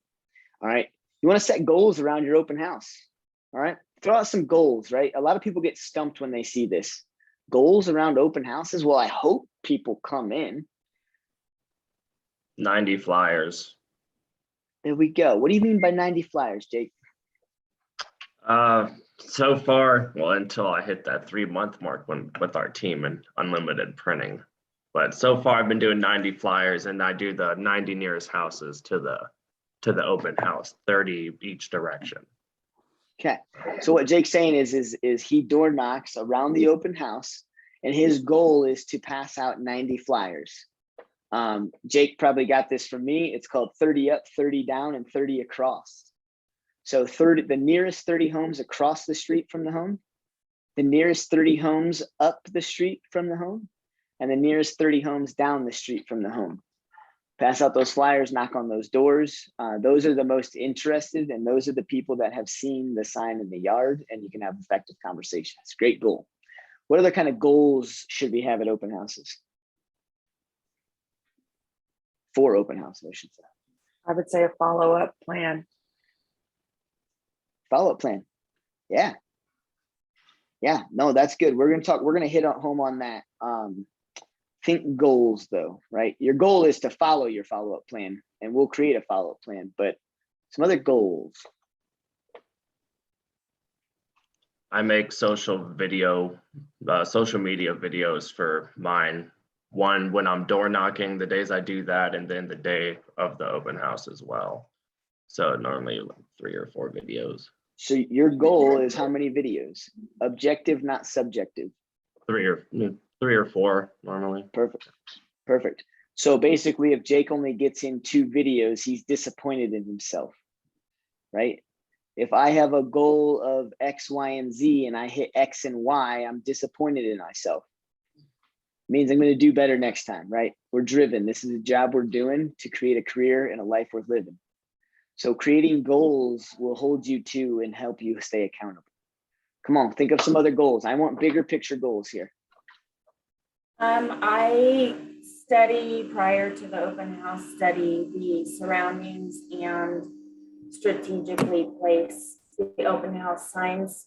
All right, you want to set goals around your open house. All right, throw out some goals, right? A lot of people get stumped when they see this. Goals around open houses. Well, I hope people come in. 90 flyers. There we go. What do you mean by 90 flyers, Jake? So far, well, until I hit that 3-month mark with our team and unlimited printing. But so far I've been doing 90 flyers, and I do the 90 nearest houses to the open house, 30 each direction. Okay, so what Jake's saying is he door knocks around the open house, and his goal is to pass out 90 flyers. Jake probably got this from me. It's called 30 up, 30 down, and 30 across. So the nearest 30 homes across the street from the home, the nearest 30 homes up the street from the home, and the nearest 30 homes down the street from the home. Pass out those flyers, knock on those doors. Those are the most interested, and those are the people that have seen the sign in the yard, and you can have effective conversations. Great goal. What other kind of goals should we have at open houses? For open houses, I should say. I would say a follow-up plan. Follow-up plan. Yeah. Yeah, no, that's good. We're going to hit home on that. Think goals though, right? Your goal is to follow your follow-up plan, and we'll create a follow-up plan, but some other goals. I make social media videos for mine. One when I'm door knocking, the days I do that, and then the day of the open house as well. So normally like 3 or 4 videos. So your goal is how many videos? Objective, not subjective. 3 or 4 normally. Perfect. So basically, if Jake only gets in 2 videos, he's disappointed in himself, right? If I have a goal of X, Y, and Z, and I hit X and Y, I'm disappointed in myself. Means I'm going to do better next time, right? We're driven. This is a job we're doing to create a career and a life worth living. So creating goals will hold you to and help you stay accountable. Come on, think of some other goals. I want bigger picture goals here. I study prior to the open house, study the surroundings and strategically place the open house signs.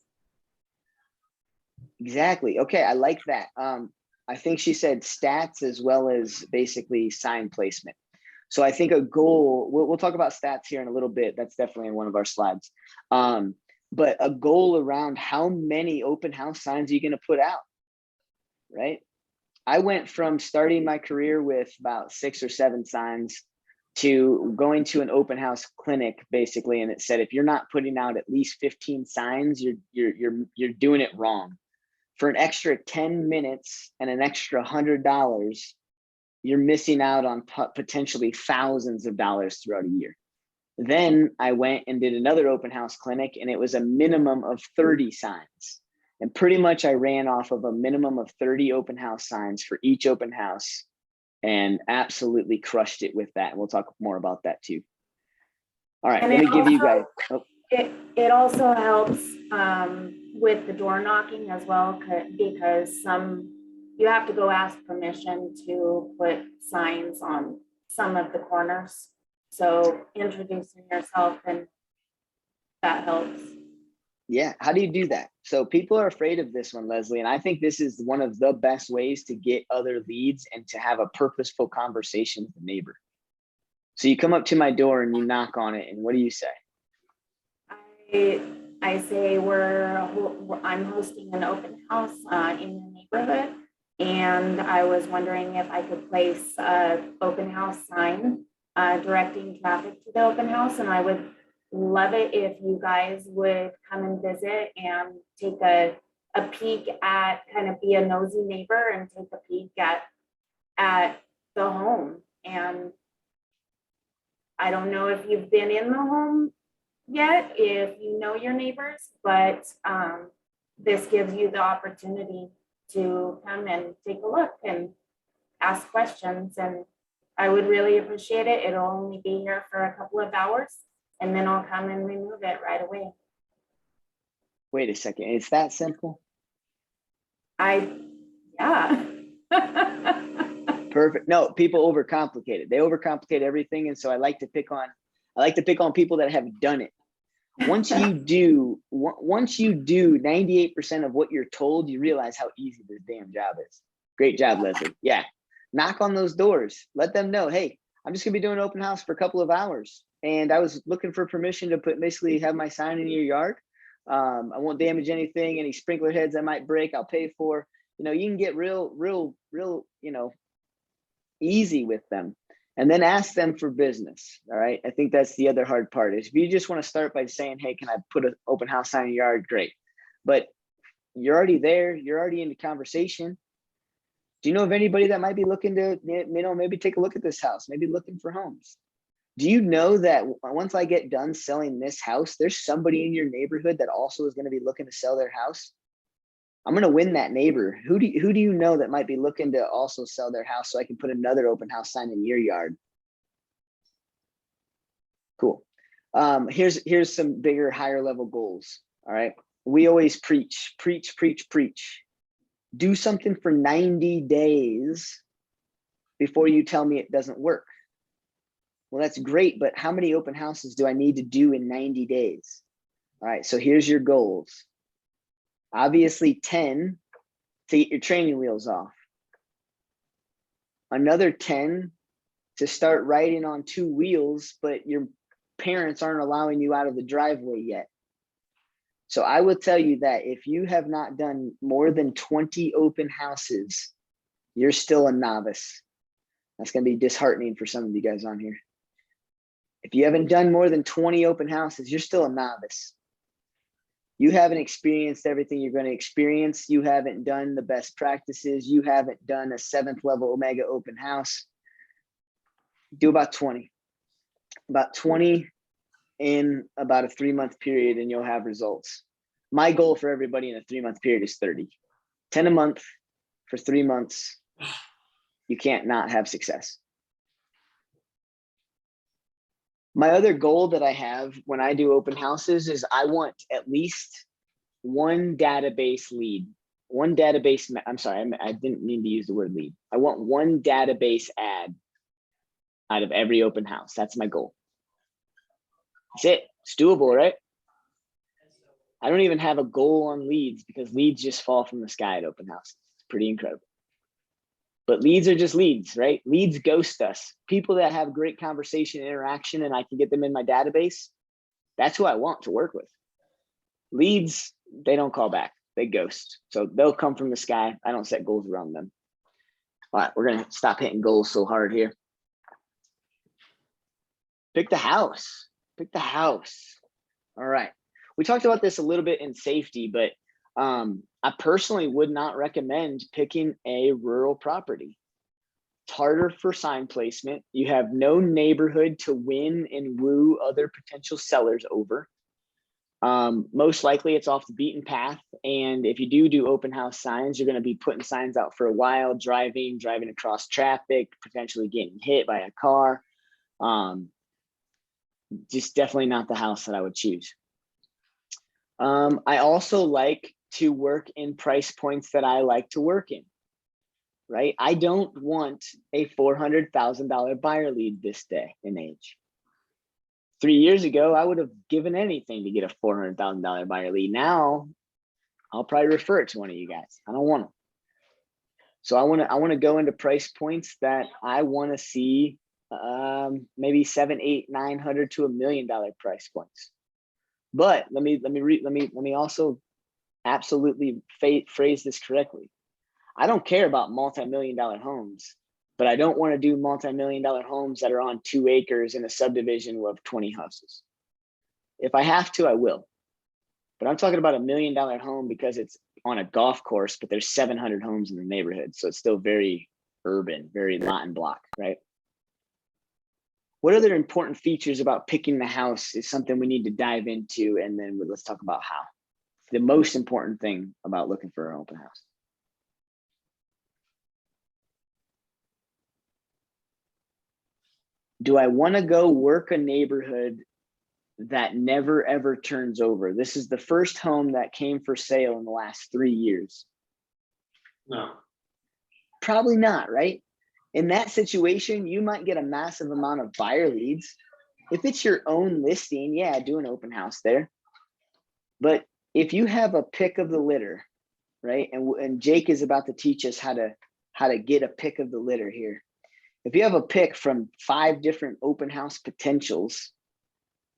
Exactly. Okay, I like that. I think she said stats as well as basically sign placement. So I think a goal, we'll talk about stats here in a little bit. That's definitely in one of our slides. But a goal around how many open house signs are you going to put out, right? I went from starting my career with about 6 or 7 signs to going to an open house clinic basically, and it said if you're not putting out at least 15 signs, you're doing it wrong. For an extra 10 minutes and an extra $100, you're missing out on potentially thousands of dollars throughout a year. Then I went and did another open house clinic, and it was a minimum of 30 signs. And pretty much I ran off of a minimum of 30 open house signs for each open house and absolutely crushed it with that. And we'll talk more about that too. All right, And let me give you also- guys. Oh, It also helps with the door knocking as well, because you have to go ask permission to put signs on some of the corners. So introducing yourself, and that helps. Yeah, how do you do that? So people are afraid of this one, Leslie, and I think this is one of the best ways to get other leads and to have a purposeful conversation with the neighbor. So you come up to my door and you knock on it, and what do you say? I say I'm hosting an open house in your neighborhood, and I was wondering if I could place a open house sign directing traffic to the open house, and I would love it if you guys would come and visit and take a peek at, kind of be a nosy neighbor and take a peek at the home. And I don't know if you've been in the home yet, if you know your neighbors, but this gives you the opportunity to come and take a look and ask questions. And I would really appreciate it. It'll only be here for a couple of hours, and then I'll come and remove it right away. Wait a second, it's that simple? Yeah. Perfect. No, people overcomplicate it. They overcomplicate everything, and so I like to pick on people that have done it. Once you do 98% of what you're told, you realize how easy this damn job is. Great job, Leslie. Yeah. Knock on those doors. Let them know, hey, I'm just gonna be doing an open house for a couple of hours, and I was looking for permission to basically have my sign in your yard. I won't damage anything. Any sprinkler heads I might break, I'll pay for. You know, you can get real, easy with them, and then ask them for business. All right. I think that's the other hard part, is if you just want to start by saying, hey, can I put an open house sign in your yard? Great. But you're already there. You're already in the conversation. Do you know of anybody that might be looking to, maybe take a look at this house, maybe looking for homes? Do you know that once I get done selling this house, there's somebody in your neighborhood that also is going to be looking to sell their house? I'm going to win that neighbor. Who do you know that might be looking to also sell their house, so I can put another open house sign in your yard? Cool. Here's some bigger, higher level goals. All right. We always preach. Do something for 90 days before you tell me it doesn't work. Well, that's great, but how many open houses do I need to do in 90 days? All right, so here's your goals. Obviously 10 to get your training wheels off. Another 10 to start riding on 2 wheels, but your parents aren't allowing you out of the driveway yet. So I will tell you that if you have not done more than 20 open houses, you're still a novice. That's going to be disheartening for some of you guys on here. If you haven't done more than 20 open houses, you're still a novice. You haven't experienced everything you're going to experience. You haven't done the best practices. You haven't done a 7th level Omega open house. Do about 20. About 20 in about a 3-month period, and you'll have results. My goal for everybody in a 3-month period is 30. 10 a month for 3 months. You can't not have success. My other goal that I have when I do open houses is I want at least one database lead. I'm sorry, I didn't mean to use the word lead. I want one database ad out of every open house. That's my goal. That's it. It's doable, right? I don't even have a goal on leads, because leads just fall from the sky at open houses. It's pretty incredible. But leads are just leads, right? Leads ghost us. People that have great conversation interaction and I can get them in my database, that's who I want to work with. Leads, they don't call back. They ghost. So they'll come from the sky. I don't set goals around them. All right, we're going to stop hitting goals so hard here. Pick the house. Pick the house. All right. We talked about this a little bit in safety, but I personally would not recommend picking a rural property. It's harder for sign placement. You have no neighborhood to win and woo other potential sellers over. Most likely it's off the beaten path. And if you do open house signs, you're going to be putting signs out for a while, driving across traffic, potentially getting hit by a car. Just definitely not the house that I would choose. I also like to work in price points that I like to work in. Right? I don't want a $400,000 buyer lead this day and age. 3 years ago, I would have given anything to get a $400,000 buyer lead. Now, I'll probably refer it to one of you guys. I don't want them. So I want to go into price points that I want to see, maybe 700, 800, 900 to $1 million price points. But let me also absolutely phrase this correctly. I don't care about multi-million-dollar homes, but I don't want to do multi-million-dollar homes that are on 2 acres in a subdivision of 20 houses. If I have to, I will. But I'm talking about $1 million home because it's on a golf course, but there's 700 homes in the neighborhood. So it's still very urban, very lot and block, right? What other important features about picking the house is something we need to dive into, and then let's talk about how. The most important thing about looking for an open house. Do I want to go work a neighborhood that never ever turns over? This is the first home that came for sale in the last 3 years. No. Probably not, right? In that situation, you might get a massive amount of buyer leads. If it's your own listing, yeah, do an open house there. But if you have a pick of the litter, right? And Jake is about to teach us how to get a pick of the litter here. If you have a pick from 5 different open house potentials,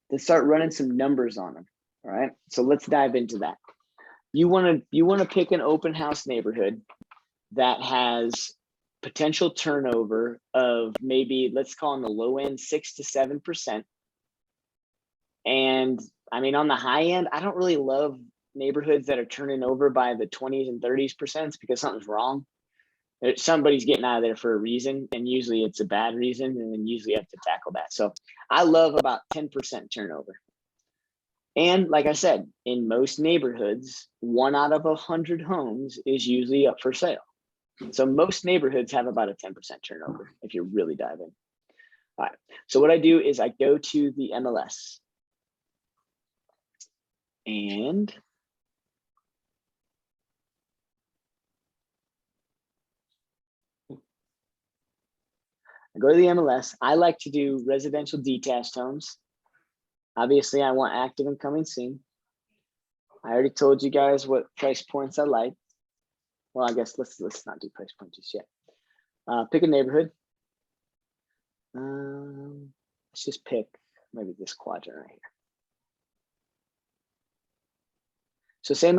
then start running some numbers on them. All right. So let's dive into that. You want to pick an open house neighborhood that has potential turnover of maybe, let's call on the low end 6 to 7%. And I mean, on the high end, I don't really love neighborhoods that are turning over by the 20s and 30s% because something's wrong. Somebody's getting out of there for a reason, and usually it's a bad reason, and then usually you have to tackle that. So I love about 10% turnover. And like I said, in most neighborhoods, 1 out of 100 homes is usually up for sale. So most neighborhoods have about a 10% turnover if you really dive in. All right. So what I do is I go to the MLS. And I go to the MLS. I like to do residential detached homes. Obviously, I want active and coming soon. I already told you guys what price points I like. Well, I guess let's not do price points just yet. Pick a neighborhood. Let's just pick maybe this quadrant right here. So say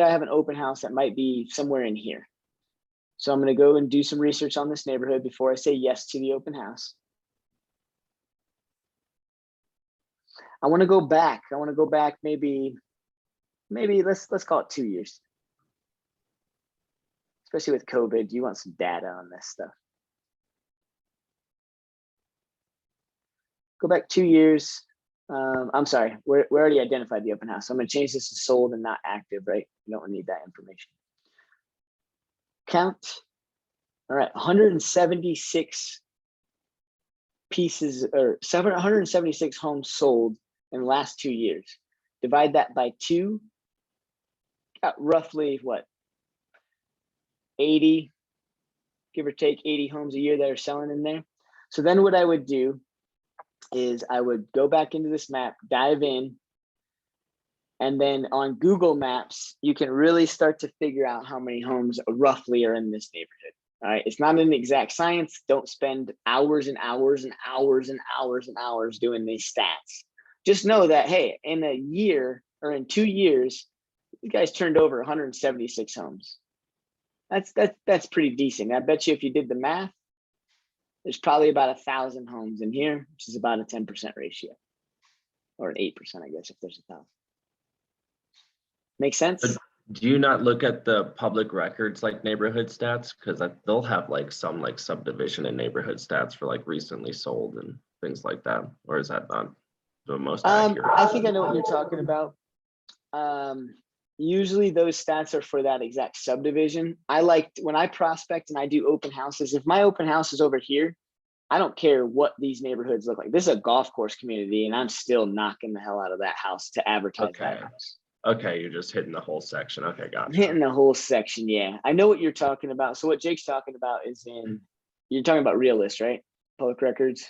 I have an open house that might be somewhere in here. So I'm going to go and do some research on this neighborhood before I say yes to the open house. I want to go back. Maybe let's call it 2 years. Especially with COVID, you want some data on this stuff. Go back 2 years. I'm sorry, we already identified the open house. So I'm going to change this to sold and not active, right? You don't need that information. Count. All right, 176 pieces or 176 homes sold in the last 2 years. Divide that by 2. Got roughly what? 80, give or take 80 homes a year that are selling in there. So then what I would do is I would go back into this map, dive in, and then on Google Maps, you can really start to figure out how many homes roughly are in this neighborhood. All right, it's not an exact science. Don't spend hours and hours and hours and hours and hours doing these stats. Just know that, hey, in a year or in 2 years, you guys turned over 176 homes. That's pretty decent. I bet you if you did the math, there's probably about 1,000 homes in here, which is about a 10% ratio, or an 8%, I guess, if there's 1,000. Make sense? Do you not look at the public records like neighborhood stats? Because they'll have like some like subdivision and neighborhood stats for like recently sold and things like that. Or is that not the most accurate? I think I know what you're talking about. Usually those stats are for that exact subdivision. I like when I prospect and I do open houses, if my open house is over here, I don't care what these neighborhoods look like. This is a golf course community and I'm still knocking the hell out of that house to advertise that house. Okay, you're just hitting the whole section. Okay, I'm gotcha. hitting the whole section, yeah. I know what you're talking about. So what Jake's talking about is you're talking about Realist, right? Public records.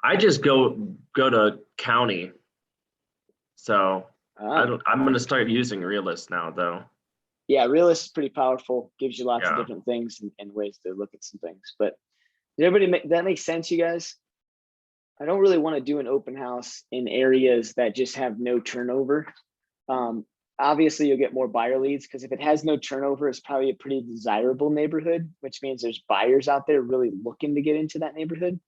I just go to county. So Ah, I'm gonna start using Realist now though. yeah, Realist is pretty powerful, gives you lots of Yeah. different things and ways to look at some things. But did everybody make that makes sense, you guys? I don't really want to do an open house in areas that just have no turnover. Obviously you'll get more buyer leads because if it has no turnover, it's probably a pretty desirable neighborhood, which means there's buyers out there really looking to get into that neighborhood.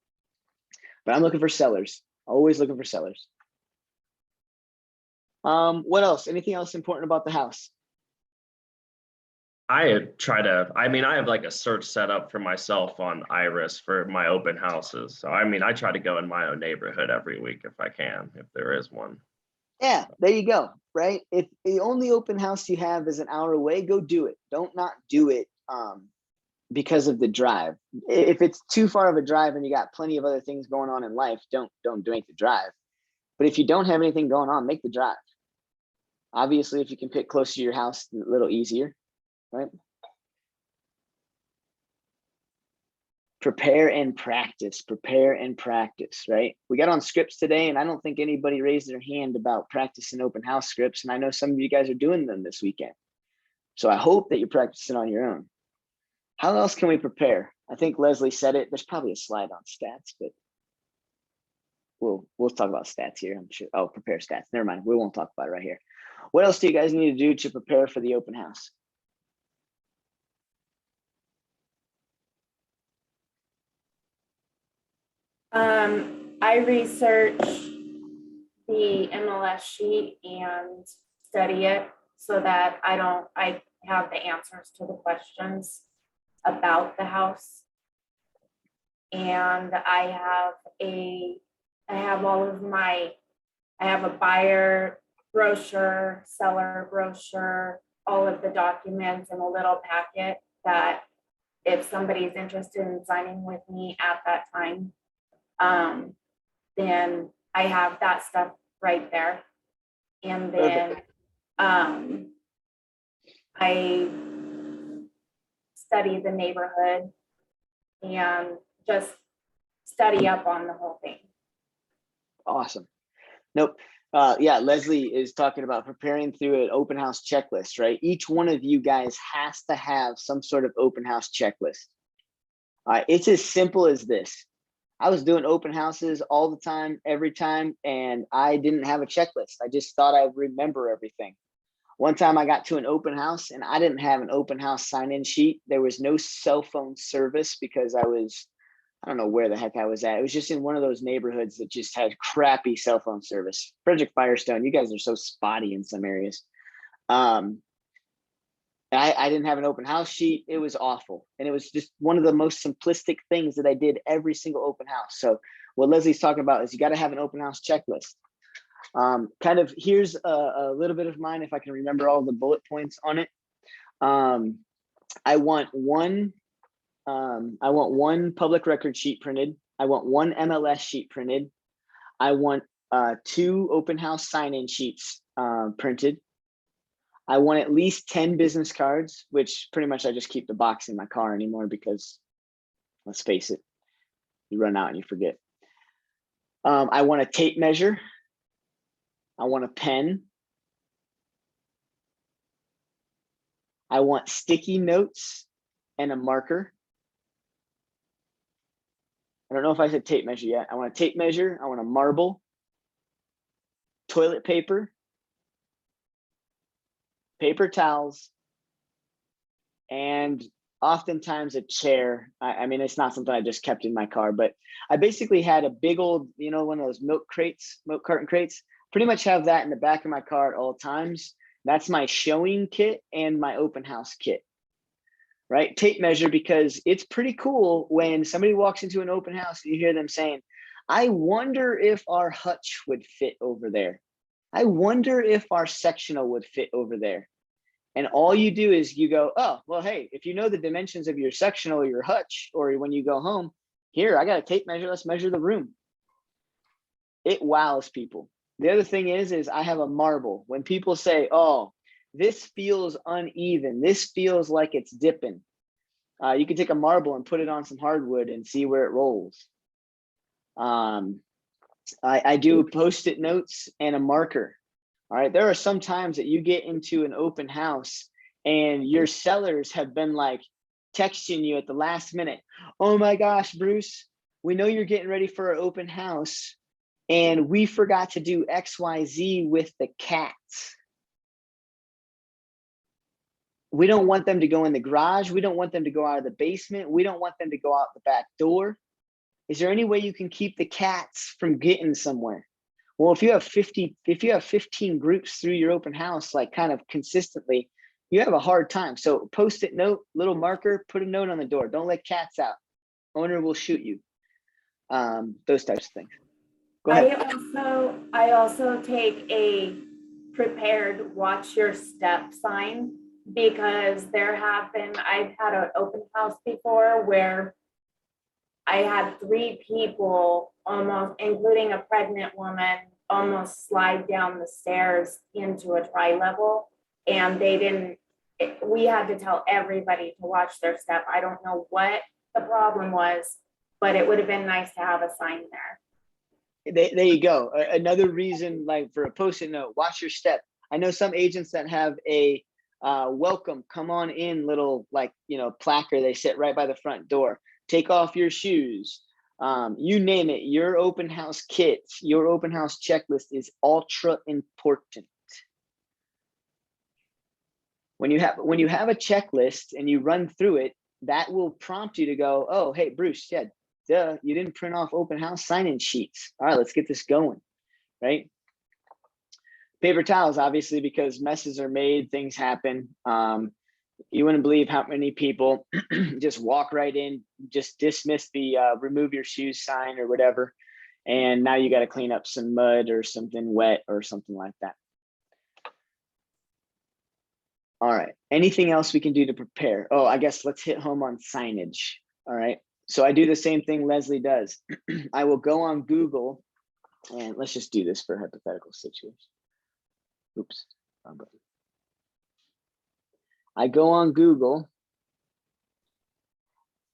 But I'm looking for sellers, always looking for sellers. What else? Anything else important about the house? I have like a search set up for myself on Iris for my open houses. So I try to go in my own neighborhood every week if I can, if there is one. Yeah, there you go, right? If the only open house you have is an hour away, go do it. Don't not do it because of the drive. If it's too far of a drive and you got plenty of other things going on in life, don't make the drive. But if you don't have anything going on, make the drive. Obviously, if you can pick close to your house, a little easier, right? Prepare and practice, right? We got on scripts today and I don't think anybody raised their hand about practicing open house scripts. And I know some of you guys are doing them this weekend. So I hope that you're practicing on your own. How else can we prepare? I think Leslie said it. There's probably a slide on stats, but we'll talk about stats here, I'm sure. Oh, prepare stats. Never mind. We won't talk about it right here. What else do you guys need to do to prepare for the open house? I research the MLS sheet and study it so that I have the answers to the questions about the house. And I have a buyer brochure, seller brochure, all of the documents in a little packet that if somebody's interested in signing with me at that time, then I have that stuff right there. And then I study the neighborhood and just study up on the whole thing. Awesome. Nope. Yeah, Leslie is talking about preparing through an open house checklist, right? Each one of you guys has to have some sort of open house checklist. It's as simple as this. I was doing open houses all the time, every time, and I didn't have a checklist. I just thought I'd remember everything. One time I got to an open house and I didn't have an open house sign-in sheet. There was no cell phone service because I don't know where the heck I was at. It was just in one of those neighborhoods that just had crappy cell phone service. Frederick Firestone, you guys are so spotty in some areas. I didn't have an open house sheet. It was awful. And it was just one of the most simplistic things that I did every single open house. So what Leslie's talking about is you got to have an open house checklist. Kind of here's a little bit of mine if I can remember all the bullet points on it. I want one public record sheet printed. I want one MLS sheet printed. I want 2 open house sign-in sheets printed. I want at least 10 business cards, which pretty much I just keep the box in my car anymore because let's face it, you run out and you forget. I want a tape measure. I want a pen. I want sticky notes and a marker. I don't know if I said tape measure yet. I want a tape measure. I want a marble, toilet paper, paper towels, and oftentimes a chair. I mean, it's not something I just kept in my car, but I basically had a big old, one of those milk carton crates, pretty much have that in the back of my car at all times. That's my showing kit and my open house kit, right? Tape measure, because it's pretty cool when somebody walks into an open house and you hear them saying, I wonder if our hutch would fit over there. I wonder if our sectional would fit over there. And all you do is you go, oh, well, hey, if you know the dimensions of your sectional or your hutch, or when you go home, here, I got a tape measure, let's measure the room. It wows people. The other thing is I have a marble. When people say, oh, this feels uneven, this feels like it's dipping. You can take a marble and put it on some hardwood and see where it rolls. I do Post-it notes and a marker. All right, there are some times that you get into an open house and your sellers have been like texting you at the last minute. Oh my gosh, Bruce, we know you're getting ready for an open house and we forgot to do XYZ with the cats. We don't want them to go in the garage. We don't want them to go out of the basement. We don't want them to go out the back door. Is there any way you can keep the cats from getting somewhere? Well, if you have 15 groups through your open house, like kind of consistently, you have a hard time. So Post-it note, little marker, put a note on the door. Don't let cats out. Owner will shoot you. Those types of things. Go ahead. I also take a prepared watch your step sign, because I've had an open house before where I had 3 people almost, including a pregnant woman, almost slide down the stairs into a tri-level, and we had to tell everybody to watch their step. I don't know what the problem was, but it would have been nice to have a sign there. There you go. Another reason, like for a Post-it note, watch your step. I know some agents that have a welcome, come on in little, like, placard they sit right by the front door. Take off your shoes. You name it, your open house kit, your open house checklist is ultra important. When you have a checklist and you run through it, that will prompt you to go, oh, hey, Bruce, yeah, duh, you didn't print off open house sign-in sheets. All right, let's get this going, right? Paper towels, obviously, because messes are made, things happen. You wouldn't believe how many people just walk right in, just dismiss the remove your shoes sign or whatever. And now you got to clean up some mud or something wet or something like that. All right, anything else we can do to prepare? Oh, I guess let's hit home on signage. All right, so I do the same thing Leslie does. I will go on Google, and let's just do this for a hypothetical situation. Oops, wrong button. I go on Google,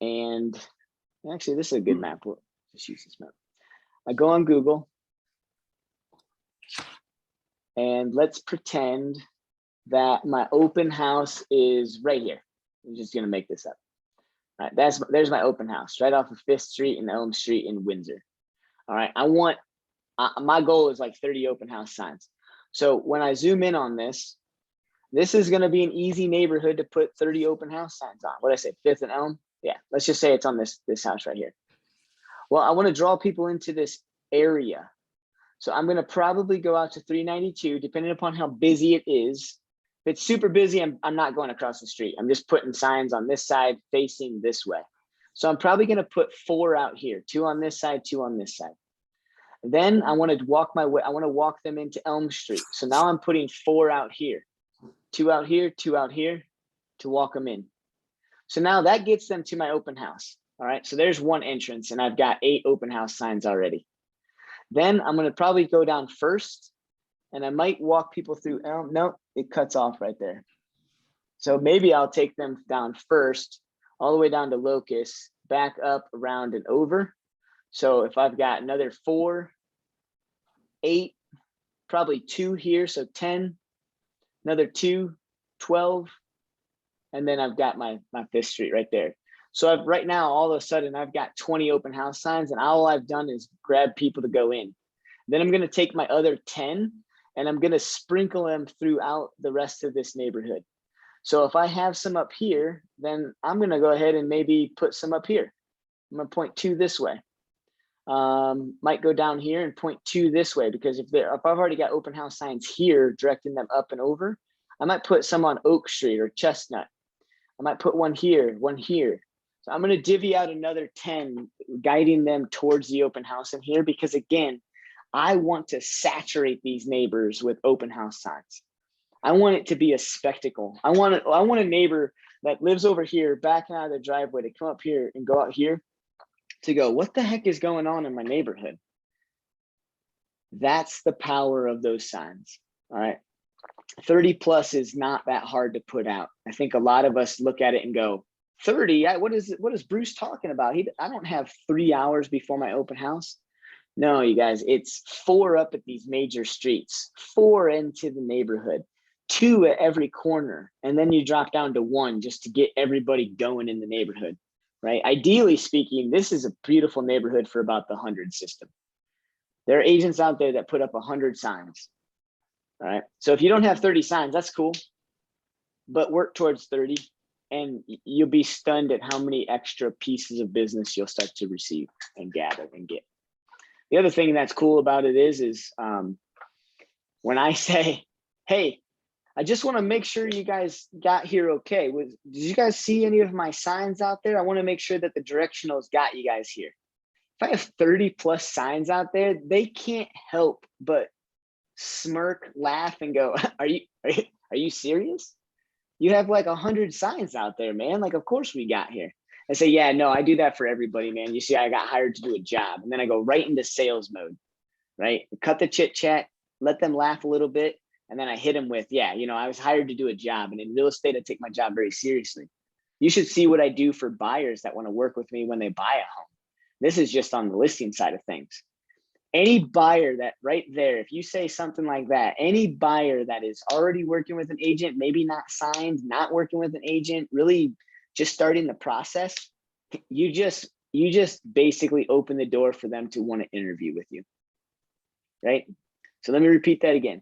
and actually this is a good map. We'll just use this map. I go on Google, and let's pretend that my open house is right here. I'm just gonna make this up. All right, there's my open house right off of 5th Street and Elm Street in Windsor. All right, I want, my goal is like 30 open house signs. So when I zoom in on this is gonna be an easy neighborhood to put 30 open house signs on. What did I say, 5th and Elm? Yeah, let's just say it's on this house right here. Well, I wanna draw people into this area. So I'm gonna probably go out to 392, depending upon how busy it is. If it's super busy, I'm not going across the street. I'm just putting signs on this side facing this way. So I'm probably gonna put 4 out here, 2 on this side, 2 on this side. Then I wanna walk my way, I wanna walk them into Elm Street. So now I'm putting 4 out here, 2 out here, 2 out here to walk them in. So now that gets them to my open house. All right, so there's 1 entrance and I've got 8 open house signs already. Then I'm gonna probably go down first and I might walk people through Elm. No, it cuts off right there. So maybe I'll take them down first, all the way down to Locust, back up, around and over. So if I've got another 4, 8, probably 2 here, so 10, another 2, 12, and then I've got my 5th Street right there. So right now, all of a sudden, I've got 20 open house signs, and all I've done is grab people to go in. Then I'm gonna take my other 10, and I'm gonna sprinkle them throughout the rest of this neighborhood. So if I have some up here, then I'm gonna go ahead and maybe put some up here. I'm gonna point 2 this way. Might go down here and point 2 this way, because if I've already got open house signs here directing them up and over, I might put some on Oak Street or Chestnut. I might put 1 here, 1 here. So I'm gonna divvy out another 10, guiding them towards the open house in here, because again, I want to saturate these neighbors with open house signs. I want it to be a spectacle. I want a neighbor that lives over here, backing out of their driveway, to come up here and go out here to go, what the heck is going on in my neighborhood? That's the power of those signs. All right. 30 plus is not that hard to put out. I think a lot of us look at it and go, 30, what is Bruce talking about? I don't have 3 hours before my open house. No, you guys, it's 4 up at these major streets, 4 into the neighborhood, 2 at every corner, and then you drop down to 1 just to get everybody going in the neighborhood, right? Ideally speaking, this is a beautiful neighborhood for about the 100 system. There are agents out there that put up 100 signs. All right. So if you don't have 30 signs, that's cool, but work towards 30 and you'll be stunned at how many extra pieces of business you'll start to receive and gather and get. The other thing that's cool about it is when I say, hey, I just want to make sure you guys got here okay. Did you guys see any of my signs out there? I want to make sure that the directionals got you guys here. If I have 30 plus signs out there, they can't help but smirk, laugh, and go, are you serious? You have like 100 signs out there, man. Like, of course we got here. I say, yeah, no, I do that for everybody, man. You see, I got hired to do a job, and then I go right into sales mode, right? Cut the chit chat, let them laugh a little bit, and then I hit them with, yeah, I was hired to do a job, and in real estate, I take my job very seriously. You should see what I do for buyers that want to work with me when they buy a home. This is just on the listing side of things. Any buyer that right there, if you say something like that, any buyer that is already working with an agent, maybe not signed, not working with an agent, really just starting the process, you just basically open the door for them to want to interview with you, right? So let me repeat that again.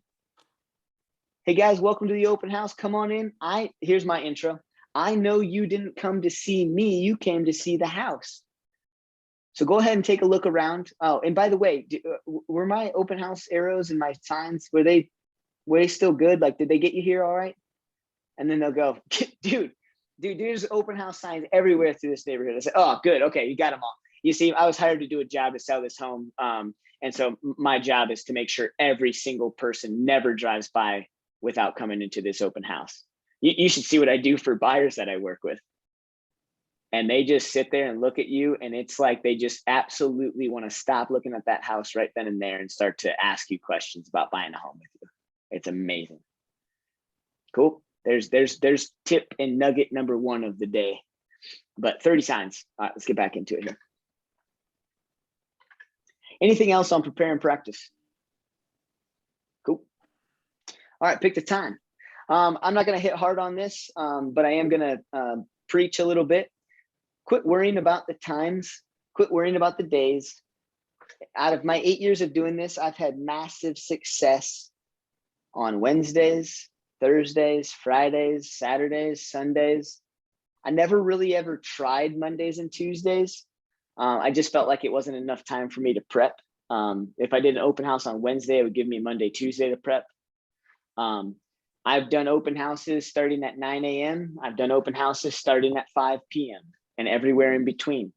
Hey guys, welcome to the open house. Come on in. Here's my intro. I know you didn't come to see me, you came to see the house. So go ahead and take a look around. Oh, and by the way, were my open house arrows and my signs, were they still good? Like, did they get you here all right? And then they'll go, dude, there's open house signs everywhere through this neighborhood. I say, oh, good. Okay, you got them all. You see, I was hired to do a job to sell this home. And so my job is to make sure every single person never drives by without coming into this open house. You should see what I do for buyers that I work with. And they just sit there and look at you, and it's like they just absolutely want to stop looking at that house right then and there and start to ask you questions about buying a home with you. It's amazing. Cool. There's tip and nugget number 1 of the day. But 30 signs. All right, let's get back into it here. Anything else on prepare and practice? Cool. All right, pick the time. I'm not going to hit hard on this, but I am going to preach a little bit. Quit worrying about the times, quit worrying about the days. Out of my 8 years of doing this, I've had massive success on Wednesdays, Thursdays, Fridays, Saturdays, Sundays. I never really ever tried Mondays and Tuesdays. I just felt like it wasn't enough time for me to prep. If I did an open house on Wednesday, it would give me Monday, Tuesday to prep. I've done open houses starting at 9 a.m. I've done open houses starting at 5 p.m. and everywhere in between.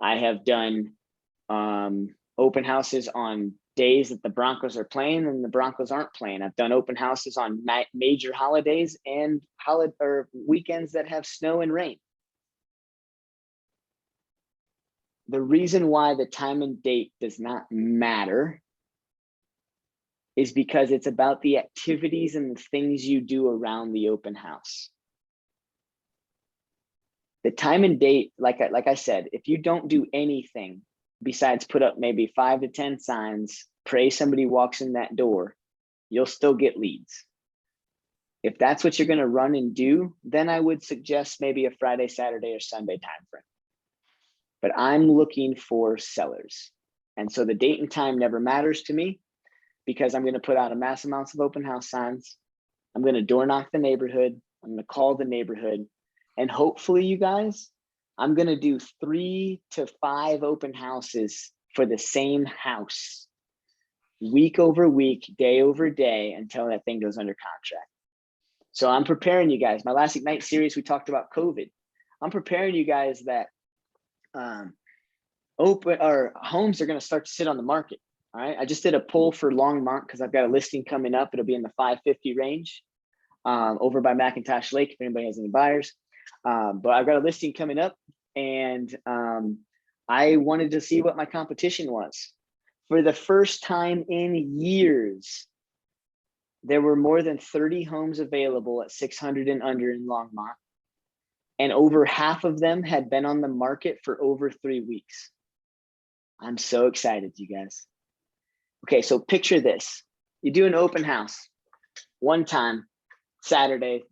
I have done open houses on days that the Broncos are playing and the Broncos aren't playing. I've done open houses on major holidays and weekends that have snow and rain. The reason why the time and date does not matter is because it's about the activities and the things you do around the open house. The time and date, like I said, if you don't do anything besides put up maybe 5 to 10 signs, pray somebody walks in that door, you'll still get leads. If that's what you're going to run and do, then I would suggest maybe a Friday, Saturday, or Sunday timeframe. But I'm looking for sellers. And so the date and time never matters to me because I'm going to put out a mass amounts of open house signs. I'm going to door knock the neighborhood. I'm going to call the neighborhood. And hopefully, you guys, I'm going to do 3 to 5 open houses for the same house, week over week, day over day, until that thing goes under contract. So I'm preparing you guys. My last Ignite series, we talked about COVID. I'm preparing you guys that homes are going to start to sit on the market. All right. I just did a poll for Longmont because I've got a listing coming up. It'll be in the 550 range over by McIntosh Lake if anybody has any buyers. But I've got a listing coming up, and I wanted to see what my competition was For the first time in years, there were more than 30 homes available at 600 and under in Longmont. And over half of them had been on the market for over 3 weeks. I'm so excited, you guys. Okay, so picture this. You do an open house one time, Saturday.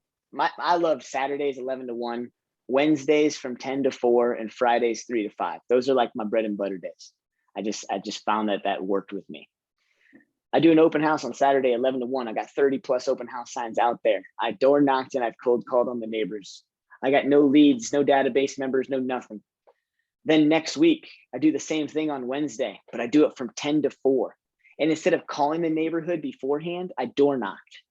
I love Saturdays 11 to 1, Wednesdays from 10 to 4, and Fridays 3 to 5. Those are like my bread and butter days. I just found that worked with me. I do an open house on Saturday, 11 to 1. I got 30 plus open house signs out there. I door knocked and I've cold called on the neighbors. I got no leads, no database members, no nothing. Then next week, I do the same thing on Wednesday, but I do it from 10 to 4. And instead of calling the neighborhood beforehand, I door knocked.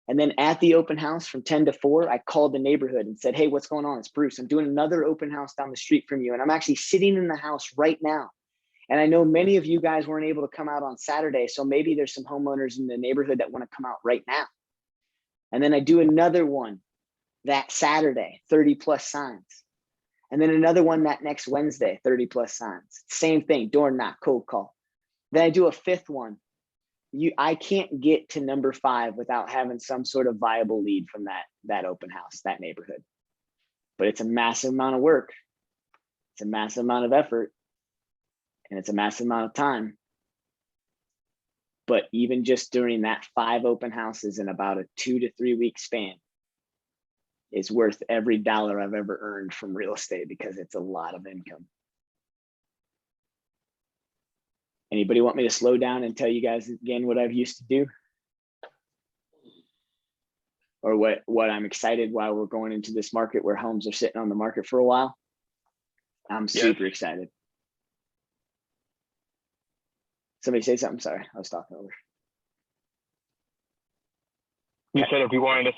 And then at the open house from 10 to 4, I called the neighborhood and said, hey, what's going on? It's Bruce. I'm doing another open house down the street from you. And I'm actually sitting in the house right now. And I know many of you guys weren't able to come out on Saturday. So maybe there's some homeowners in the neighborhood that want to come out right now. And then I do another one that Saturday, 30 plus signs. And then another one that next Wednesday, 30 plus signs. Same thing, door knock, cold call. Then I do a fifth one. I can't get to number 5 without having some sort of viable lead from that open house, that neighborhood. But it's a massive amount of work. It's a massive amount of effort. And it's a massive amount of time. But even just during that 5 open houses in about a 2 to 3 week span is worth every dollar I've ever earned from real estate, because it's a lot of income. Anybody want me to slow down and tell you guys again what I've used to do? Or what I'm excited while we're going into this market where homes are sitting on the market for a while? I'm super excited. Somebody say something. Sorry, I was talking over. You said if you wanted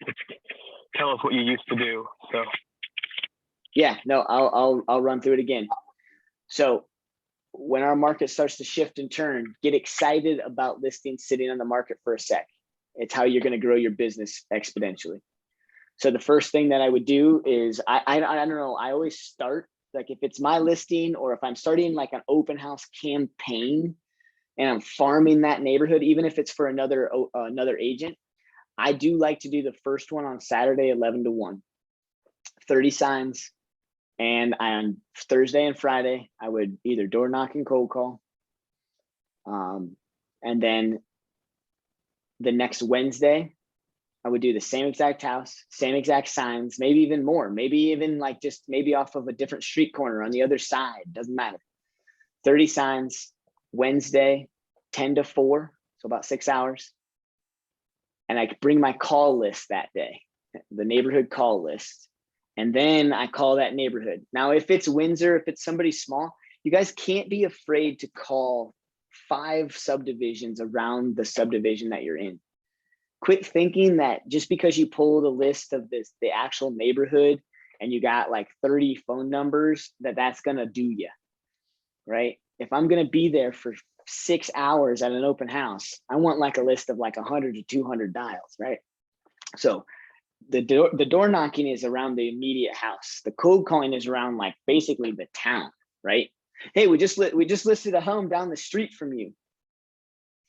to tell us what you used to do. So yeah, no, I'll run through it again. So when our market starts to shift and turn, get excited about listings sitting on the market for a sec. It's how you're going to grow your business exponentially. So the first thing that I would do is I don't know. I always start, like, if it's my listing or if I'm starting like an open house campaign and I'm farming that neighborhood, even if it's for another agent, I do like to do the first one on Saturday, 11 to 1, 30 signs. And on Thursday and Friday, I would either door knock and cold call. And then the next Wednesday, I would do the same exact house, same exact signs, maybe even more, maybe even like just maybe off of a different street corner on the other side, doesn't matter. 30 signs, Wednesday, 10 to 4, so about 6 hours. And I bring my call list that day, the neighborhood call list. And then I call that neighborhood. Now, if it's Windsor, if it's somebody small, you guys can't be afraid to call 5 subdivisions around the subdivision that you're in. Quit thinking that just because you pulled a list of the actual neighborhood and you got like 30 phone numbers, that's gonna do you, right? If I'm gonna be there for 6 hours at an open house, I want like a list of like 100 to 200 dials, right? So the door knocking is around the immediate house. The cold calling is around like basically the town, right? Hey, we just listed a home down the street from you.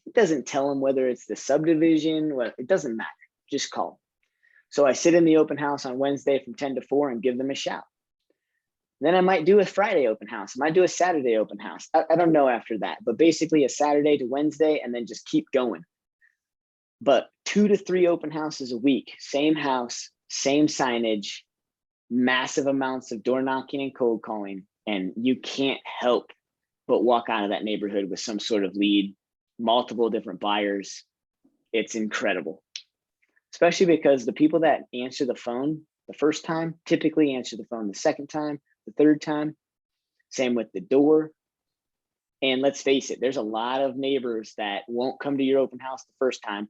It doesn't tell them whether it's the subdivision, it doesn't matter, just call. So I sit in the open house on Wednesday from 10 to 4 and give them a shout. Then I might do a Friday open house. I might do a Saturday open house. I don't know after that, but basically a Saturday to Wednesday and then just keep going. But 2 to 3 open houses a week, same house, same signage, massive amounts of door knocking and cold calling. And you can't help but walk out of that neighborhood with some sort of lead, multiple different buyers. It's incredible, especially because the people that answer the phone the first time typically answer the phone the second time, the third time. Same with the door. And let's face it, there's a lot of neighbors that won't come to your open house the first time,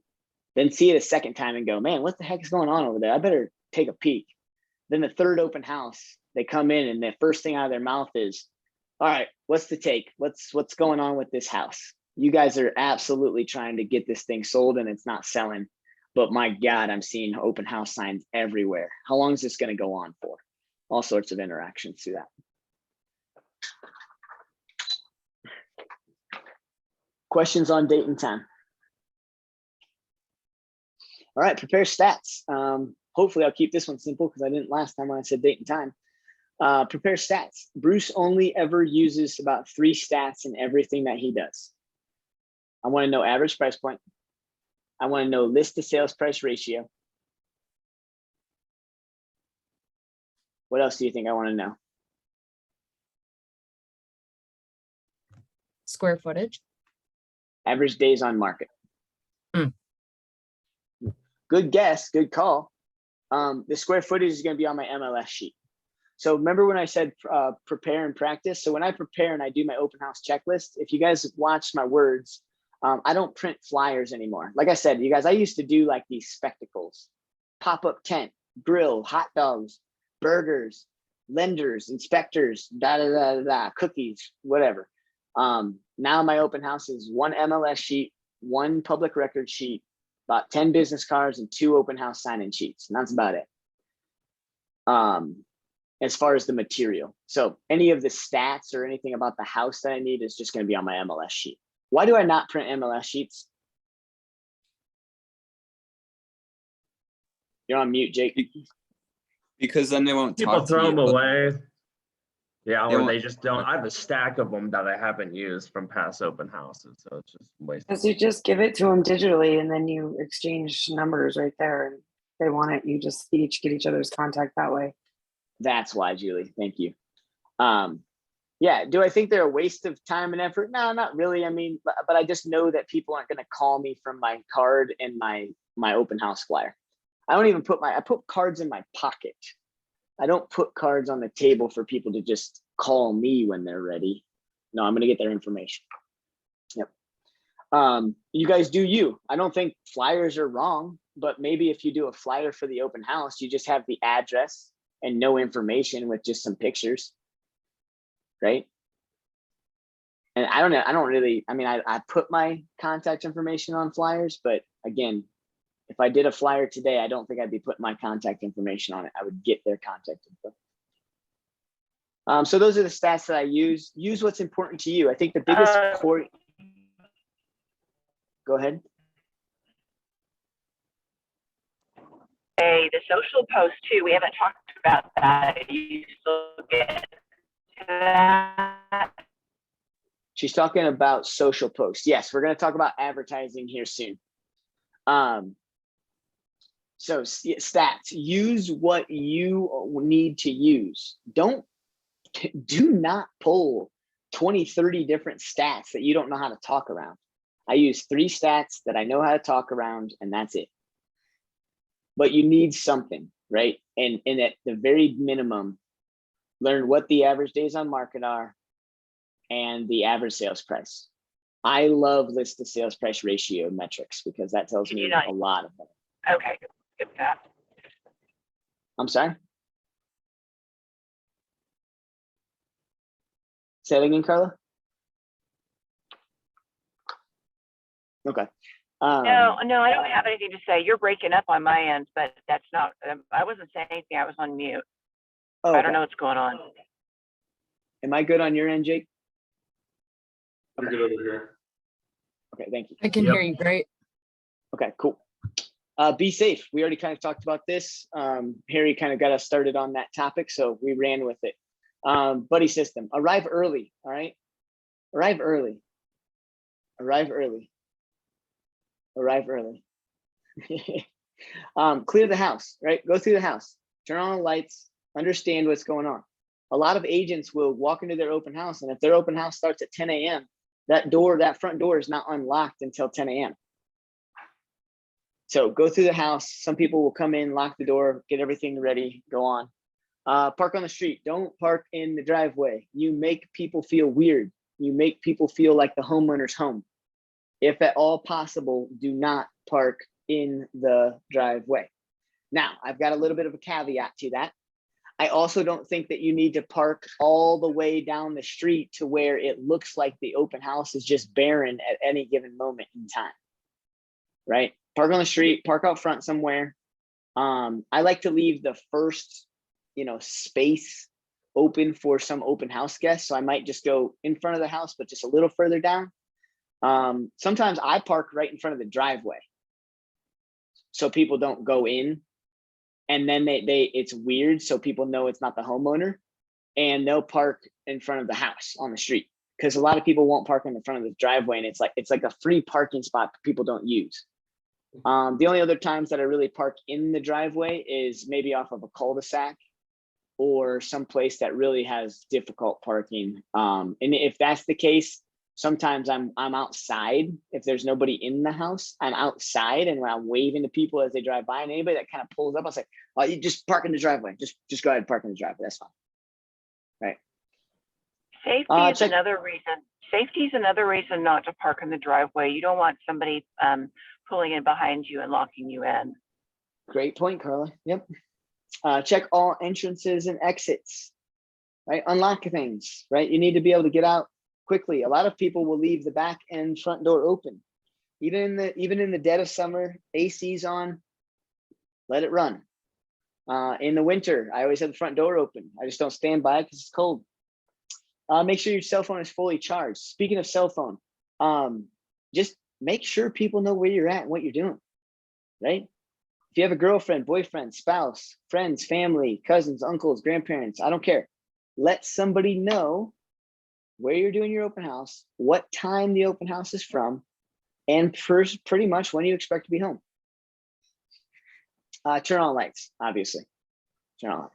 then see it a second time and go, man, what the heck is going on over there? I better take a peek. Then the third open house, they come in and the first thing out of their mouth is, all right, what's the take? What's going on with this house? You guys are absolutely trying to get this thing sold and it's not selling. But my God, I'm seeing open house signs everywhere. How long is this going to go on for? All sorts of interactions through that. Questions on date and time? All right, prepare stats. Hopefully I'll keep this one simple because I didn't last time when I said date and time. Prepare stats. Bruce only ever uses about 3 stats in everything that he does. I want to know average price point. I want to know list to sales price ratio. What else do you think I want to know? Square footage. Average days on market. Hmm. Good guess, good call. The square footage is going to be on my MLS sheet. So remember when I said prepare and practice? So when I prepare and I do my open house checklist, if you guys watch my words, I don't print flyers anymore. Like I said, you guys, I used to do like these spectacles, pop-up tent, grill, hot dogs, burgers, lenders, inspectors, cookies, whatever. Now my open house is 1 MLS sheet, 1 public record sheet, about 10 business cards, and 2 open house sign-in sheets. And that's about it. As far as the material. So any of the stats or anything about the house that I need is just going to be on my MLS sheet. Why do I not print MLS sheets? You're on mute, Jake. Because then they won't People talk to throw you. them away. Yeah, They or won't- they just don't. I have a stack of them that I haven't used from past open houses, so it's just wasted. Because you just give it to them digitally and then you exchange numbers right there. And if they want it, you just each get each other's contact that way. That's why, Julie. Thank you. Yeah, do I think they're a waste of time and effort? No, not really. I mean, but I just know that people aren't going to call me from my card and my open house flyer. I don't even I put cards in my pocket. I don't put cards on the table for people to just call me when they're ready. No, I'm going to get their information. Yep. You guys do you. I don't think flyers are wrong, but maybe if you do a flyer for the open house, you just have the address and no information with just some pictures. Right. And I don't know. I don't really, I mean, I put my contact information on flyers, but again, if I did a flyer today, I don't think I'd be putting my contact information on it. I would get their contact info. So those are the stats that I use. Use what's important to you. I think the biggest core. Go ahead. The social post too. We haven't talked about that. You still get to that? She's talking about social posts. Yes, we're going to talk about advertising here soon. So stats, use what you need to use. Do not pull 20, 30 different stats that you don't know how to talk around. I use 3 stats that I know how to talk around, and that's it. But you need something, right? And at the very minimum, learn what the average days on market are and the average sales price. I love list to sales price ratio metrics because that tells me a lot of them. Okay, good with that. I'm sorry? Say it again, Carla? Okay. No, I don't have anything to say. You're breaking up on my end, but that's not, I wasn't saying anything. I was on mute. Oh, I don't know what's going on. Am I good on your end, Jake? We're good over here. Okay, thank you. I can Yep. hear you great. Okay, cool. Be safe. We already kind of talked about this. Harry kind of got us started on that topic, so we ran with it. Buddy system, arrive early, all right? Arrive early. Arrive early. Arrive early. Clear the house, right? Go through the house, turn on the lights, understand what's going on. A lot of agents will walk into their open house, and if their open house starts at 10 a.m., that front door is not unlocked until 10 a.m. So go through the house. Some people will come in, lock the door, get everything ready, go on. Park on the street. Don't park in the driveway. You make people feel weird. You make people feel like the homeowner's home. If at all possible, do not park in the driveway. Now, I've got a little bit of a caveat to that. I also don't think that you need to park all the way down the street to where it looks like the open house is just barren at any given moment in time, right? Park on the street, park out front somewhere. I like to leave the first, space open for some open house guests. So I might just go in front of the house, but just a little further down. Sometimes I park right in front of the driveway. So people don't go in, and then it's weird. So people know it's not the homeowner, and they'll park in front of the house on the street. Because a lot of people won't park in the front of the driveway, and it's like a free parking spot people don't use. The only other times that I really park in the driveway is maybe off of a cul-de-sac or someplace that really has difficult parking. And if that's the case, sometimes I'm outside. If there's nobody in the house, I'm outside, and when I'm waving to people as they drive by, and anybody that kind of pulls up, I'll say, "Oh, you just park in the driveway. Just go ahead and park in the driveway. That's fine." Right. Safety is check- another reason. Safety is another reason not to park in the driveway. You don't want somebody pulling in behind you and locking you in. Great point, Carla. Yep. Check all entrances and exits, right? Unlock things, right? You need to be able to get out quickly. A lot of people will leave the back and front door open. Even in the dead of summer, AC's on, let it run. In the winter, I always have the front door open. I just don't stand by it because it's cold. Make sure your cell phone is fully charged. Speaking of cell phone, just make sure people know where you're at and what you're doing, right? If you have a girlfriend, boyfriend, spouse, friends, family, cousins, uncles, grandparents, I don't care. Let somebody know where you're doing your open house, what time the open house is from, and pretty much when you expect to be home. Turn on lights, obviously. Turn on lights.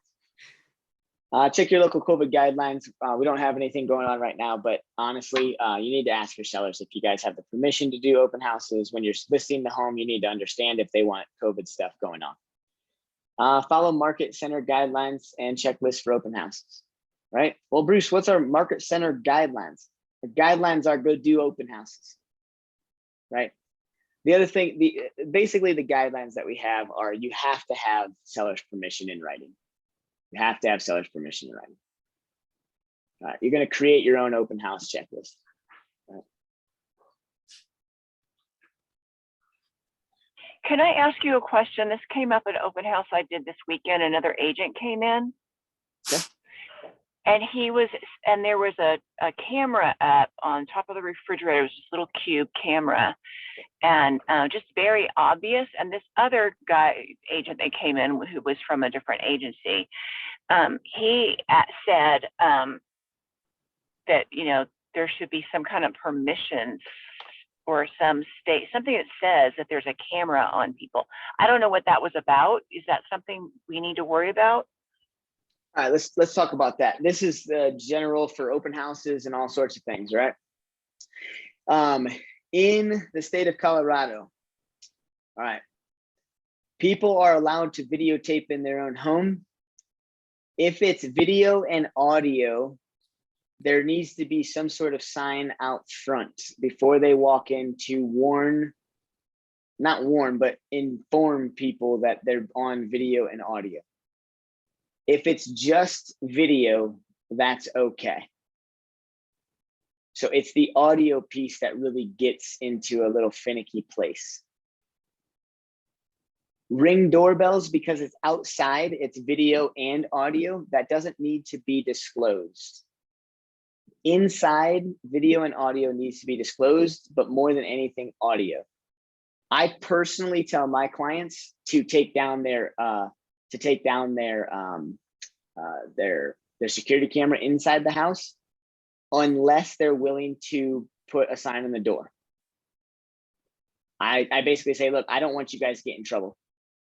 Check your local COVID guidelines. We don't have anything going on right now, but honestly, you need to ask your sellers if you guys have the permission to do open houses. When you're listing the home, you need to understand if they want COVID stuff going on. Follow market center guidelines and checklists for open houses, right? Well, Bruce, what's our market center guidelines? The guidelines are go do open houses, right? The other thing, basically the guidelines that we have are you have to have seller's permission in writing. You have to have seller's permission in writing. You're going to create your own open house checklist. Right? Can I ask you a question? This came up at an open house I did this weekend. Another agent came in. Yeah. And there was a camera up on top of the refrigerator. It was this little cube camera, and just very obvious. And this other agent that came in, who was from a different agency, he said that, there should be some kind of permission or something that says that there's a camera on people. I don't know what that was about. Is that something we need to worry about? All right, let's talk about that. This is the general for open houses and all sorts of things, right? In the state of Colorado, all right, people are allowed to videotape in their own home. If it's video and audio, there needs to be some sort of sign out front before they walk in to not warn, but inform people that they're on video and audio. If it's just video, that's okay. So it's the audio piece that really gets into a little finicky place. Ring doorbells, because it's outside, it's video and audio, that doesn't need to be disclosed. Inside, video and audio needs to be disclosed, but more than anything, audio. I personally tell my clients to take down their security camera inside the house, unless they're willing to put a sign on the door. I basically say, look, I don't want you guys to get in trouble.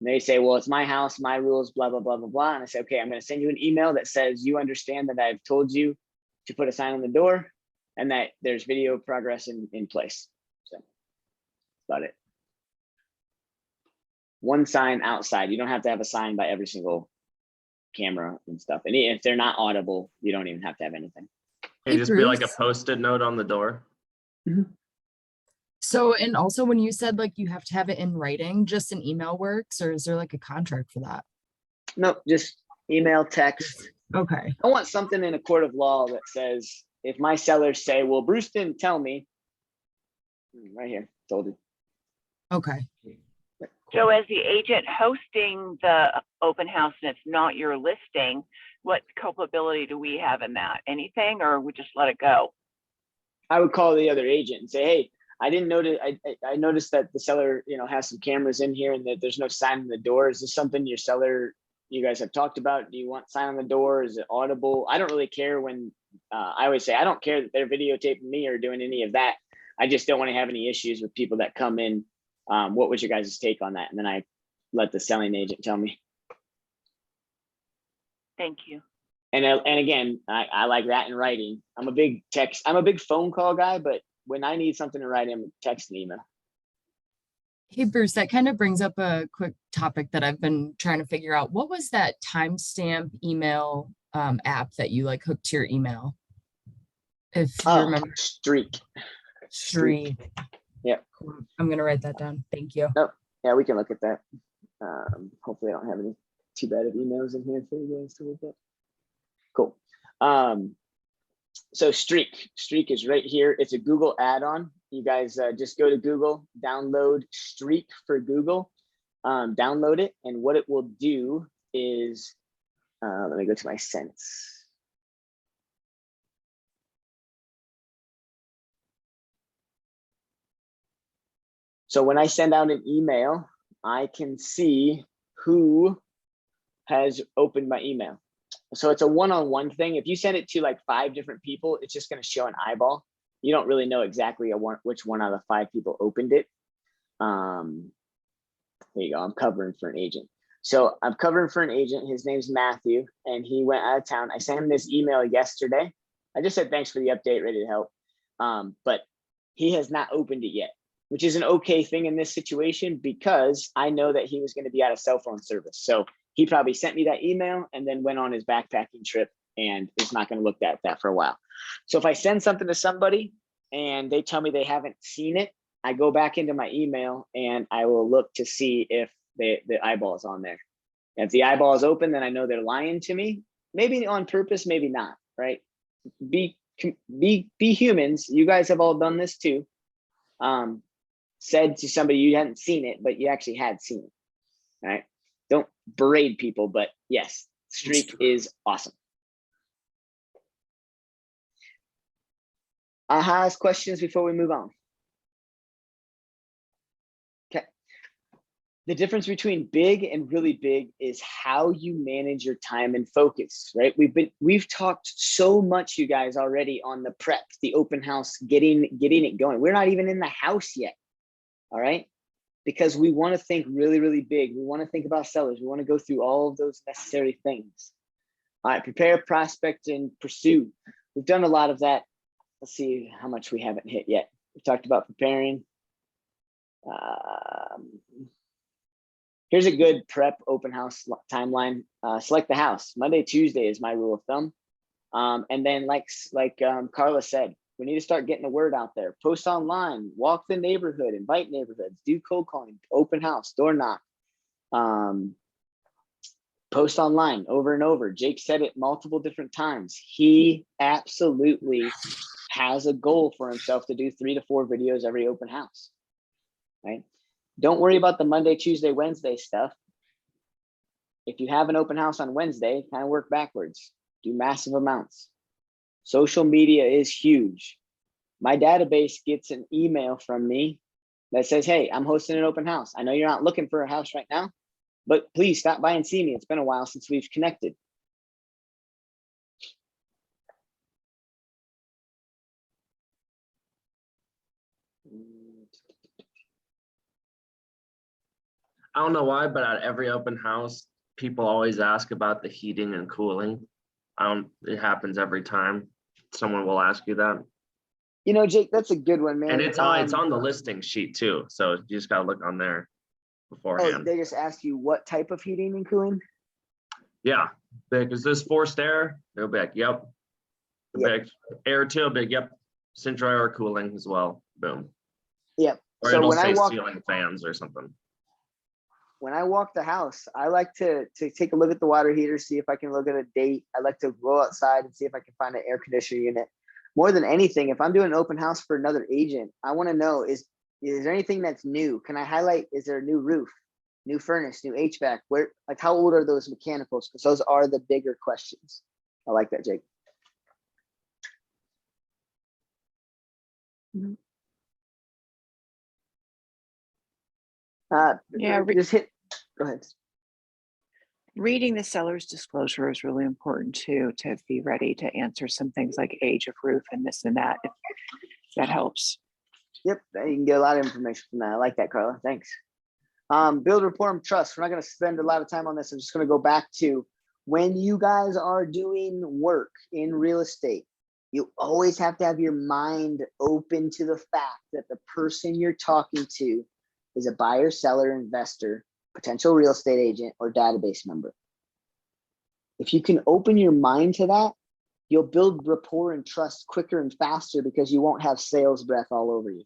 And they say, well, it's my house, my rules, blah, blah, blah, blah, blah. And I say, okay, I'm going to send you an email that says you understand that I've told you to put a sign on the door and that there's video progress in place. So that's about it. One sign outside. You don't have to have a sign by every single camera and stuff. And if they're not audible, you don't even have to have anything. It'd just be like a post-it note on the door. So, and also when you said like you have to have it in writing, just an email works, or is there like a contract for that? No, just email, text. Okay. I want something in a court of law that says, if my sellers say, well, Bruce didn't tell me, right here, told you. Okay. So as the agent hosting the open house and it's not your listing, what culpability do we have in that? Anything, or we just let it go? I would call the other agent and say, hey, I didn't notice, I noticed that the seller, has some cameras in here and that there's no sign on the door. Is this something you guys have talked about? Do you want sign on the door? Is it audible? I don't really care when, I always say, I don't care that they're videotaping me or doing any of that. I just don't want to have any issues with people that come in. What was your guys' take on that? And then I let the selling agent tell me. Thank you. And again, I like that in writing. I'm a big phone call guy, but when I need something to write, I'm text and email. Hey, Bruce, that kind of brings up a quick topic that I've been trying to figure out. What was that timestamp email app that you like hooked to your email? If you remember. Streak. Yep. Cool. I'm going to write that down. Thank you. Yeah, we can look at that. Hopefully I don't have any too bad of emails in here for you guys to look at. Cool. So Streak is right here. It's a Google add-on. You guys just go to Google, download Streak for Google, download it. And what it will do is, let me go to my sents. So when I send out an email, I can see who has opened my email. So it's a one-on-one thing. If you send it to like 5 different people, it's just going to show an eyeball. You don't really know exactly which one out of 5 people opened it. There you go. I'm covering for an agent. So I'm covering for an agent. His name's Matthew, and he went out of town. I sent him this email yesterday. I just said, thanks for the update, ready to help. But he has not opened it yet, which is an okay thing in this situation because I know that he was going to be out of cell phone service. So he probably sent me that email and then went on his backpacking trip and is not going to look at that for a while. So if I send something to somebody and they tell me they haven't seen it, I go back into my email and I will look to see if the eyeball is on there. And if the eyeball is open, then I know they're lying to me, maybe on purpose, maybe not, right? Be humans. You guys have all done this too. Said to somebody you hadn't seen it, but you actually had seen it, right? Don't berate people, but yes, Streak is awesome. Ask questions before we move on. Okay. The difference between big and really big is how you manage your time and focus, right? We've talked so much, you guys, already on the prep, the open house, getting it going. We're not even in the house yet. All right. Because we want to think really, really big. We want to think about sellers. We want to go through all of those necessary things. All right. Prepare, prospect, and pursue. We've done a lot of that. Let's see how much we haven't hit yet. We talked about preparing. Here's a good prep open house timeline. Select the house. Monday, Tuesday is my rule of thumb. And then like Carla said, we need to start getting the word out there. Post online, walk the neighborhood, invite neighborhoods, do cold calling, open house, door knock. Post online over and over. Jake said it multiple different times. He absolutely has a goal for himself to do 3 to 4 videos every open house, right? Don't worry about the Monday, Tuesday, Wednesday stuff. If you have an open house on Wednesday, kind of work backwards. Do massive amounts. Social media is huge. My database gets an email from me that says, hey, I'm hosting an open house. I know you're not looking for a house right now, but please stop by and see me. It's been a while since we've connected. I don't know why, but at every open house, people always ask about the heating and cooling. It happens every time. Someone will ask you that. Jake, that's a good one, man. And it's on the listing sheet too. So you just gotta look on there beforehand. Oh, they just ask you what type of heating and cooling? Yeah. Big, is this forced air? They'll be like, yep. Big air too, big, yep. Central air cooling as well. Boom. Yep. Or So it'll when say I walk, ceiling fans or something. when I walk the house, I like to take a look at the water heater, see if I can look at a date. I like to go outside and see if I can find an air conditioner unit. More than anything, if I'm doing an open house for another agent, I want to know, is there anything that's new? Can I highlight, is there a new roof, new furnace, new HVAC? Where, like, how old are those mechanicals? Because those are the bigger questions. I like that, Jake. Yeah, Just hit, go ahead. reading the seller's disclosure is really important too, to be ready to answer some things like age of roof and this and that, if that helps. Yep, you can get a lot of information from that. I like that, Carla. Thanks. Build rapport and trust. We're not going to spend a lot of time on this. I'm just going to go back to when you guys are doing work in real estate, you always have to have your mind open to the fact that the person you're talking to is a buyer, seller, investor, potential real estate agent, or database member. If you can open your mind to that, you'll build rapport and trust quicker and faster because you won't have sales breath all over you.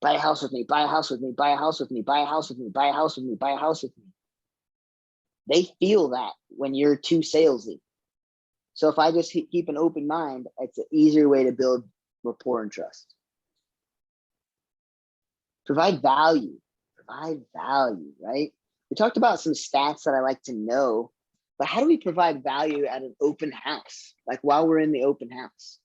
Buy a house with me, buy a house with me, buy a house with me, buy a house with me, buy a house with me, buy a house with me. They feel that when you're too salesy. So if I just keep an open mind, it's an easier way to build rapport and trust. Provide value, right? We talked about some stats that I like to know, but how do we provide value at an open house? Like while we're in the open house?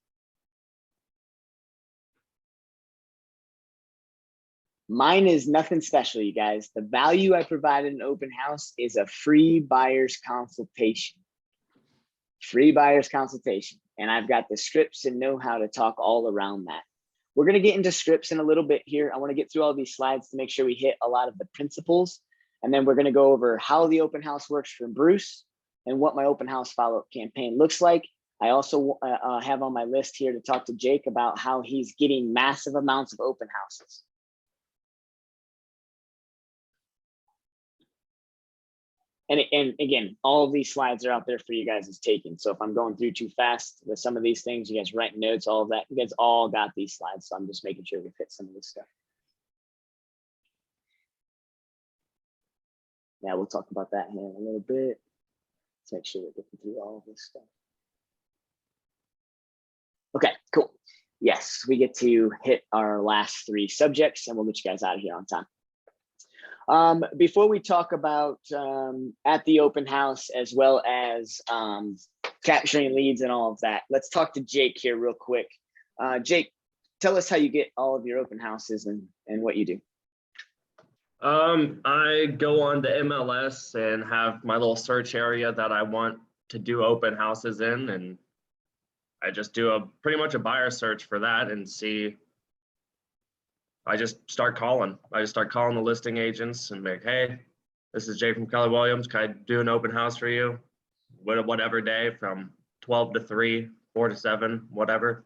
Mine is nothing special, you guys. The value I provide in an open house is a free buyer's consultation. Free buyer's consultation. And I've got the scripts and know-how to talk all around that. We're going to get into scripts in a little bit here. I want to get through all these slides to make sure we hit a lot of the principles. And then we're going to go over how the open house works for Bruce and what my open house follow-up campaign looks like. I also have on my list here to talk to Jake about how he's getting massive amounts of open houses. And again, all of these slides are out there for you guys as taken. So if I'm going through too fast with some of these things, you guys write notes, all of that, you guys all got these slides. So I'm just making sure we fit some of this stuff. Yeah, we'll talk about that here in a little bit. Let's make sure we're getting through all of this stuff. Okay, cool. Yes, we get to hit our last three subjects and we'll get you guys out of here on time. Before we talk about at the open house as well as capturing leads and all of that, let's talk to Jake here real quick. Jake, tell us how you get all of your open houses and what you do. I go on to MLS and have my little search area that I want to do open houses in, and I just do pretty much a buyer search for that and see. I just start calling. I just start calling the listing agents and be like, hey, this is Jay from Keller Williams. Can I do an open house for you? Whatever day from 12 to 3, 4 to 7, whatever.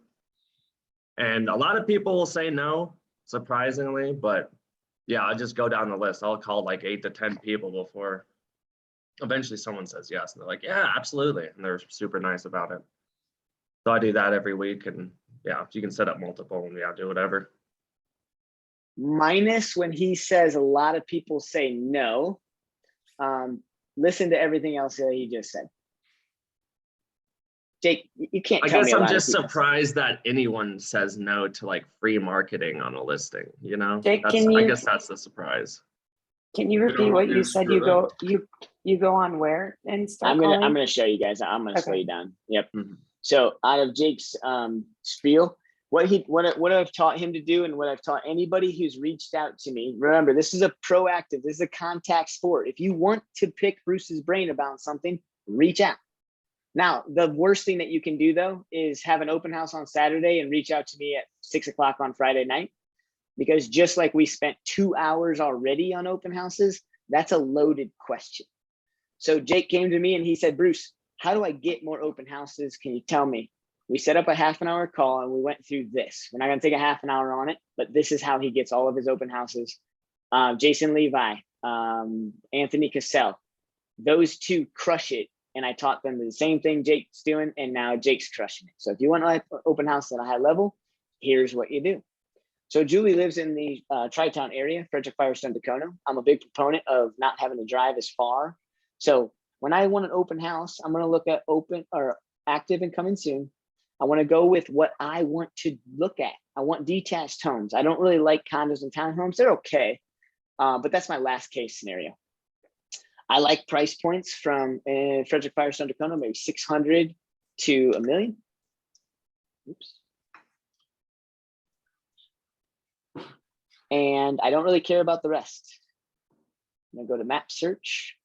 And a lot of people will say no, surprisingly, but yeah, I just go down the list. I'll call like 8 to 10 people before eventually someone says yes. And they're like, yeah, absolutely. And they're super nice about it. So I do that every week. And yeah, you can set up multiple and yeah, do whatever. Minus when he says a lot of people say no. Listen to everything else that he just said. Jake, you can't tell me. I guess I'm just surprised that anyone says no to like free marketing on a listing, you know? Jake, I guess that's the surprise. Can you repeat what you said? You go on where and start I'm calling? gonna show you guys. I'm gonna slow Okay. you down. Yep. So out of Jake's spiel, what I've taught him to do and what I've taught anybody who's reached out to me, remember, this is a proactive, this is a contact sport. If you want to pick Bruce's brain about something, reach out. Now, the worst thing that you can do though, is have an open house on Saturday and reach out to me at 6 o'clock on Friday night, because just like we spent 2 hours already on open houses, that's a loaded question. So Jake came to me and he said, Bruce, how do I get more open houses? Can you tell me? We set up a half-an-hour call and we went through this. We're not going to take a half an hour on it, but this is how he gets all of his open houses. Jason Levi, Anthony Cassell, those two crush it. And I taught them the same thing Jake's doing, and now Jake's crushing it. So if you want to open house at a high level, here's what you do. So Julie lives in the Tri-Town area, Frederick, Firestone, Tacoma. I'm a big proponent of not having to drive as far. So when I want an open house, I'm going to look at open or active and coming soon. I want to go with what I want to look at. I want detached homes. I don't really like condos and townhomes. They're okay, but that's my last case scenario. I like price points from Frederick, Firestone, Tacoma, maybe 600 to $1 million. Oops. And I don't really care about the rest. I'm gonna go to map search.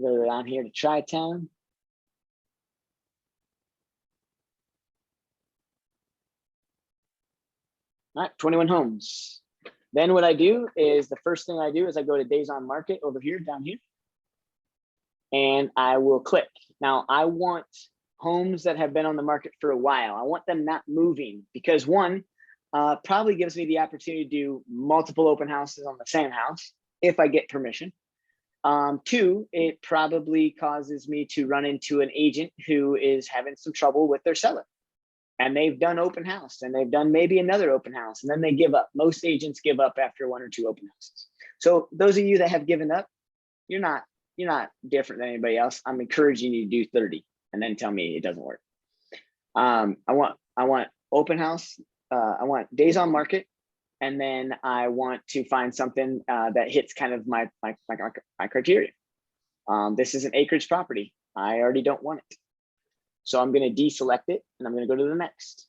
Go down here to Tri-Town. All right, 21 homes. Then what I do is the first thing I do is I go to days on market over here, down here. And I will click. Now I want homes that have been on the market for a while. I want them not moving because one, probably gives me the opportunity to do multiple open houses on the same house if I get permission. Two, it probably causes me to run into an agent who is having some trouble with their seller. And they've done open house and they've done maybe another open house and then they give up. Most agents give up after 1 or 2 open houses. So those of you that have given up, you're not different than anybody else. I'm encouraging you to do 30 and then tell me it doesn't work. I want open house. I want days on market. And then I want to find something that hits kind of my criteria. This is an acreage property. I already don't want it. So I'm going to deselect it and I'm going to go to the next.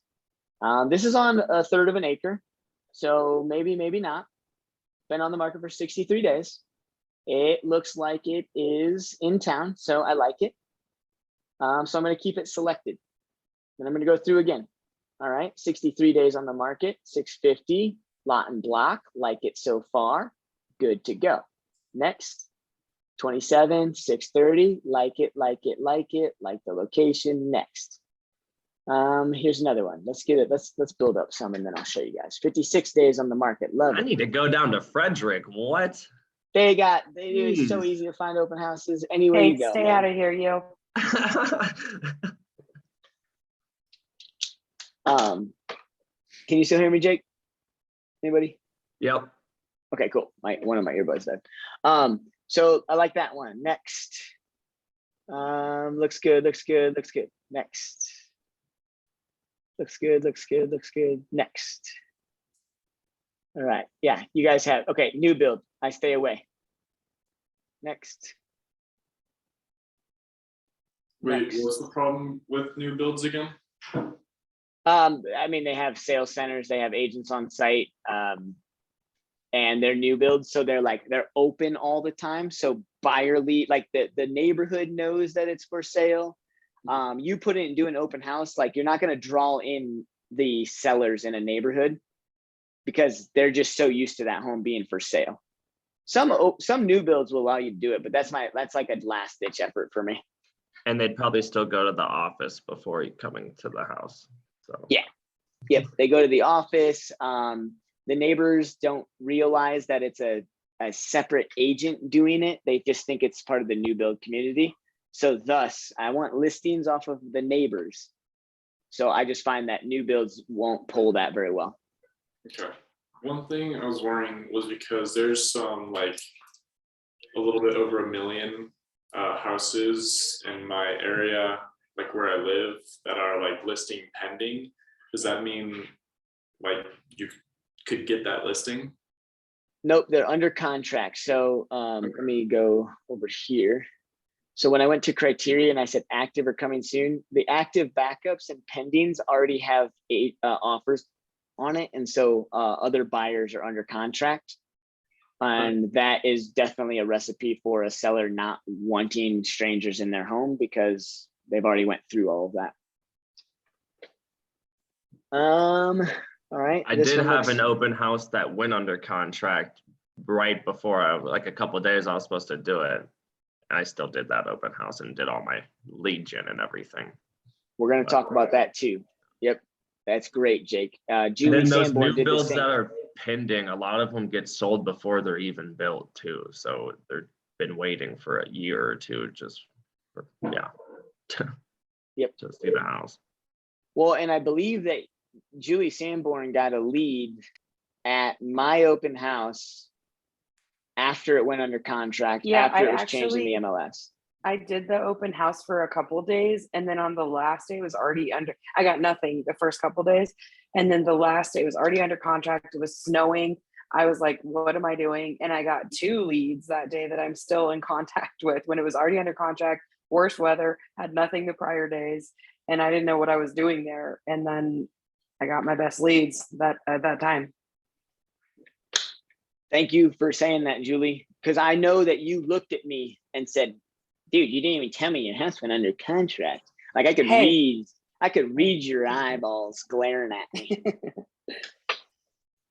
This is on 1/3 of an acre. So maybe, maybe not. Been on the market for 63 days. It looks like it is in town. So I like it. So I'm going to keep it selected. And I'm going to go through again. All right, 63 days on the market, 650, lot and block, like it so far, good to go. Next, 27, 630, like it, like it, like it, like the location, next. Here's another one. Let's get it, let's build up some and then I'll show you guys. 56 days on the market, love I it. need to go down to Frederick. What? It's so Jeez. easy to find open houses anywhere Hey, you go. stay man. out of here, you. Can you still hear me, Jake? Anybody? Yep. Okay, cool. One of my earbuds died. So I like that one. Next. Looks good, looks good, looks good. Next. Looks good, looks good, looks good. Next. All right. Yeah, you guys have, okay, new build. I stay away. Next. Wait, Next. what's the problem with new builds again? I mean, they have sales centers, they have agents on site, and they're new builds. So they're open all the time. So buyer lead, like the neighborhood knows that it's for sale. You put it and do an open house, like you're not going to draw in the sellers in a neighborhood because they're just so used to that home being for sale. Some new builds will allow you to do it, but that's like a last ditch effort for me. And they'd probably still go to the office before coming to the house. So Yeah. Yep. They go to the office. The neighbors don't realize that it's a separate agent doing it. They just think it's part of the new build community. So thus, I want listings off of the neighbors. So I just find that new builds won't pull that very well. Okay. One thing I was wondering was because there's some like a little bit over 1 million houses in my area, like where I live, that are like listing pending. Does that mean like you could get that listing? Nope, they're under contract. So let me go over here. So when I went to criteria and I said active or coming soon, the active backups and pendings already have offers on it. And so other buyers are under contract. And that is definitely a recipe for a seller not wanting strangers in their home because they've already went through all of that. All right. I did have an open house that went under contract right before like a couple of days I was supposed to do it. And I still did that open house and did all my lead gen and everything. We're going to talk about that too. Yep. That's great, Jake. Julie And then those Sanborn new did the builds same. that are pending, a lot of them get sold before they're even built too. So they've been waiting for a year or two just for, Yep. to see the house. Well, and I believe that Julie Sanborn got a lead at my open house after it went under contract, Yeah, after I it was changed in the actually- MLS. I did the open house for a couple of days, and then on the last day it was already under. I got nothing the first couple of days, and then the last day it was already under contract. It was snowing. I was like, "What am I doing?" And I got 2 leads that day that I'm still in contact with. When it was already under contract, worse weather, had nothing the prior days, and I didn't know what I was doing there. And then I got my best leads at that time. Thank you for saying that, Julie, because I know that you looked at me and said, dude, you didn't even tell me your house went under contract. Like I could Hey. read your eyeballs glaring at me.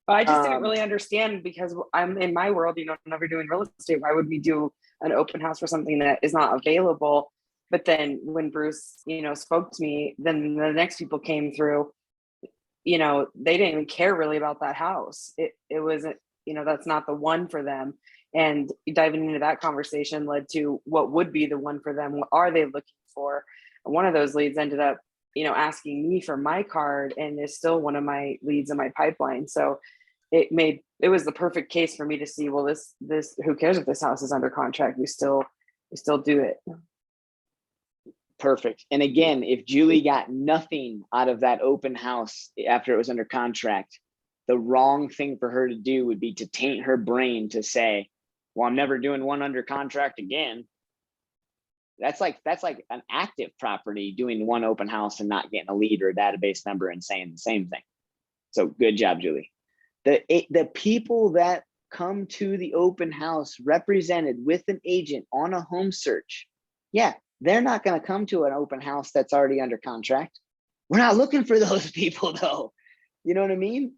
But I just didn't Um, really understand because I'm in my world, I'm never doing real estate. Why would we do an open house for something that is not available? But then when Bruce, spoke to me, then the next people came through, they didn't even care really about that house. It wasn't, that's not the one for them. And diving into that conversation led to what would be the one for them. What are they looking for? And one of those leads ended up, asking me for my card and is still one of my leads in my pipeline. So it was the perfect case for me to see, well, this, who cares if this house is under contract? We still do it. Perfect. And again, if Julie got nothing out of that open house after it was under contract, the wrong thing for her to do would be to taint her brain to say, well, I'm never doing one under contract again. That's like an active property doing one open house and not getting a lead or a database number and saying the same thing. So good job, Julie. The people that come to the open house represented with an agent on a home search, yeah, they're not going to come to an open house that's already under contract. We're not looking for those people though. You know what I mean?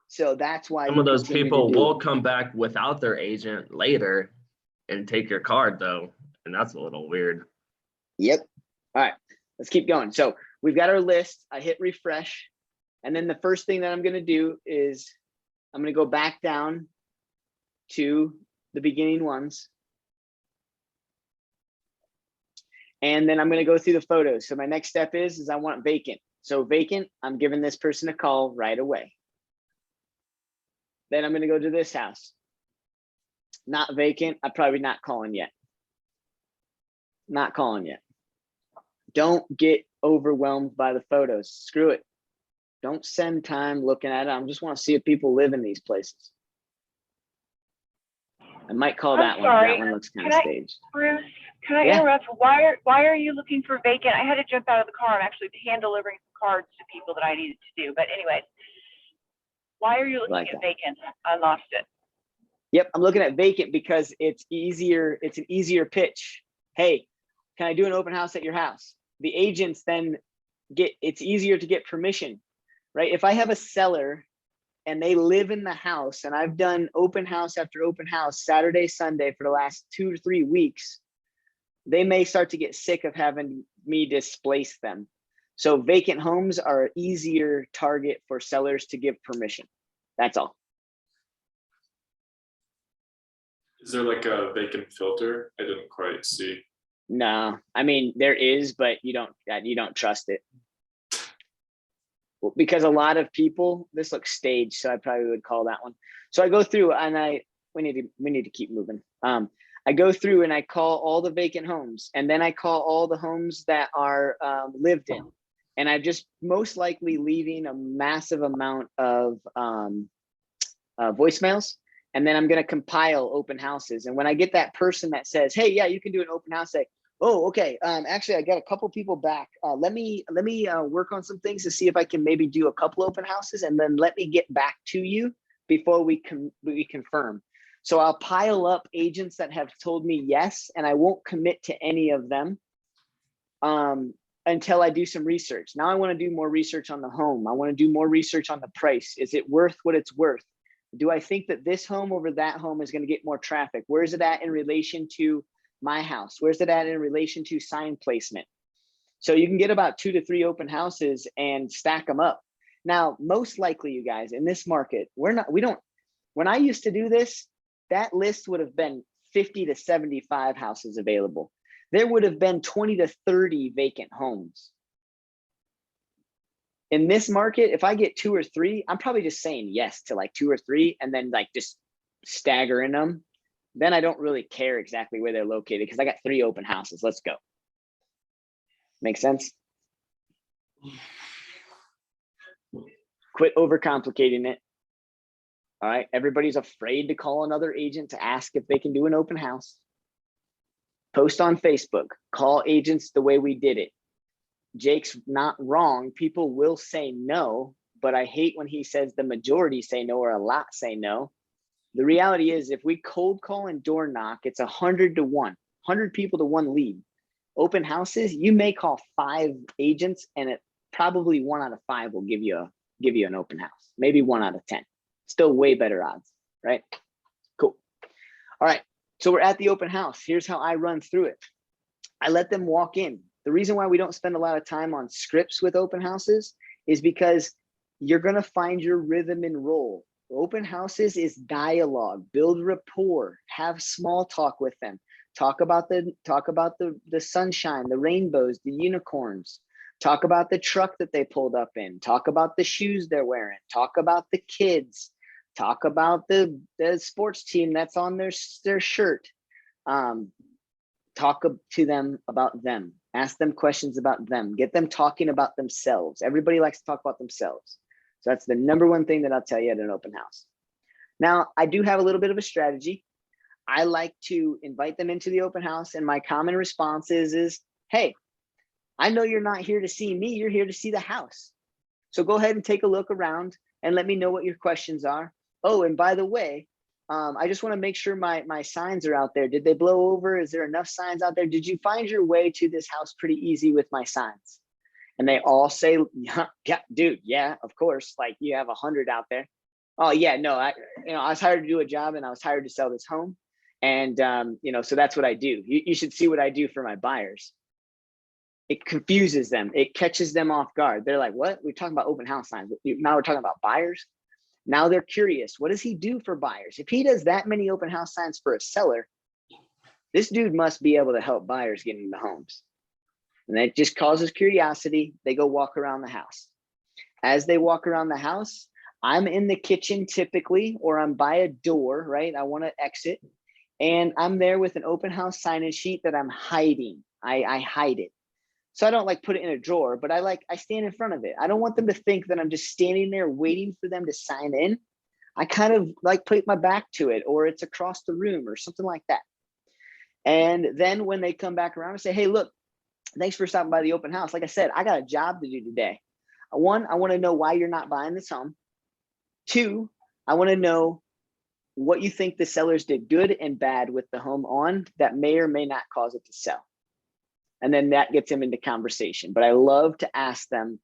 So that's why Some we of those continue to people do will it. come back without their agent later and take your card though. And that's a little weird. Yep. All right, let's keep going. So we've got our list. I hit refresh. And then the first thing that I'm going to do is I'm going to go back down to the beginning ones. And then I'm going to go through the photos. So my next step is I want vacant. So vacant, I'm giving this person a call right away. Then I'm going to go to this house. Not vacant. I'm probably not calling yet. Not calling yet. Don't get overwhelmed by the photos. Screw it. Don't spend time looking at it. I just want to see if people live in these places. I might call I'm that one. sorry. That one looks kind of Can I- staged. Bruce, can I Yeah. interrupt? Why are you looking for vacant? I had to jump out of the car. I'm actually hand delivering some cards to people that I needed to do. But anyways, why are you looking Like at that. vacant? I lost it. Yep, I'm looking at vacant because it's easier. It's an easier pitch. Hey, can I do an open house at your house? The agents then it's easier to get permission, right? If I have a seller and they live in the house and I've done open house after open house, Saturday, Sunday for the last 2 to 3 weeks, they may start to get sick of having me displace them. So vacant homes are an easier target for sellers to give permission. That's all. Is there like a vacant filter? I didn't quite see. No, I mean, there is, but you don't trust it. Well, because a lot of people, this looks staged, so I probably would call that one. So I go through and we need to keep moving. I go through and I call all the vacant homes, and then I call all the homes that are lived in. And I'm just most likely leaving a massive amount of voicemails. And then I'm going to compile open houses. And when I get that person that says, hey, yeah, you can do an open house, say, oh, okay. Actually, I got a couple people back. Let me work on some things to see if I can maybe do a couple open houses, and then let me get back to you before we confirm. So I'll pile up agents that have told me yes, and I won't commit to any of them until I do some research. Now I want to do more research on the home. I want to do more research on the price. Is it worth what it's worth? Do I think that this home over that home is going to get more traffic? Where is it at in relation to my house? Where's it at in relation to sign placement? So you can get about 2 to 3 open houses and stack them up. Now, most likely, you guys, in this market, when I used to do this, that list would have been 50 to 75 houses available. There would have been 20 to 30 vacant homes. In this market, if I get 2 or 3, I'm probably just saying yes to like 2 or 3 and then like just staggering them. Then I don't really care exactly where they're located because I got 3 open houses. Let's go. Make sense? Quit overcomplicating it. All right. Everybody's afraid to call another agent to ask if they can do an open house. Post on Facebook. Call agents the way we did it. Jake's not wrong. People will say no, but I hate when he says the majority say no or a lot say no. The reality is if we cold call and door knock, it's 100 to 1, 100 people to 1 lead. Open houses, you may call 5 agents and it probably 1 out of 5 will give you an open house, maybe 1 out of 10. Still way better odds, right? Cool. All right, so we're at the open house. Here's how I run through it. I let them walk in. The reason why we don't spend a lot of time on scripts with open houses is because you're gonna find your rhythm and roll. Open houses is dialogue, build rapport, have small talk with them. Talk about the sunshine, the rainbows, the unicorns. Talk about the truck that they pulled up in. Talk about the shoes they're wearing. Talk about the kids. Talk about the sports team that's on their shirt. Talk to them about them. Ask them questions about them. Get them talking about themselves. Everybody likes to talk about themselves. So that's the number 1 thing that I'll tell you at an open house. Now, I do have a little bit of a strategy. I like to invite them into the open house, and my common response is, hey, I know you're not here to see me, you're here to see the house. So go ahead and take a look around and let me know what your questions are. Oh, and by the way, I just want to make sure my signs are out there. Did they blow over? Is there enough signs out there? Did you find your way to this house pretty easy with my signs? And they all say, yeah, dude, yeah, of course. Like you have 100 out there. Oh yeah, no, I was hired to do a job and I was hired to sell this home. And, so that's what I do. You should see what I do for my buyers. It confuses them. It catches them off guard. They're like, what? We're talking about open house signs. Now we're talking about buyers. Now they're curious. What does he do for buyers? If he does that many open house signs for a seller, this dude must be able to help buyers get into homes. And that just causes curiosity. They go walk around the house. As they walk around the house, I'm in the kitchen typically, or I'm by a door, right? I want to exit. And I'm there with an open house sign-in sheet that I'm hiding. I hide it. So I don't like put it in a drawer, but I stand in front of it. I don't want them to think that I'm just standing there waiting for them to sign in. I kind of like put my back to it, or it's across the room or something like that. And then when they come back around and say, hey, look, thanks for stopping by the open house. Like I said, I got a job to do today. 1, I want to know why you're not buying this home. 2, I want to know what you think the sellers did good and bad with the home on that may or may not cause it to sell. And then that gets them into conversation. But I love to ask them,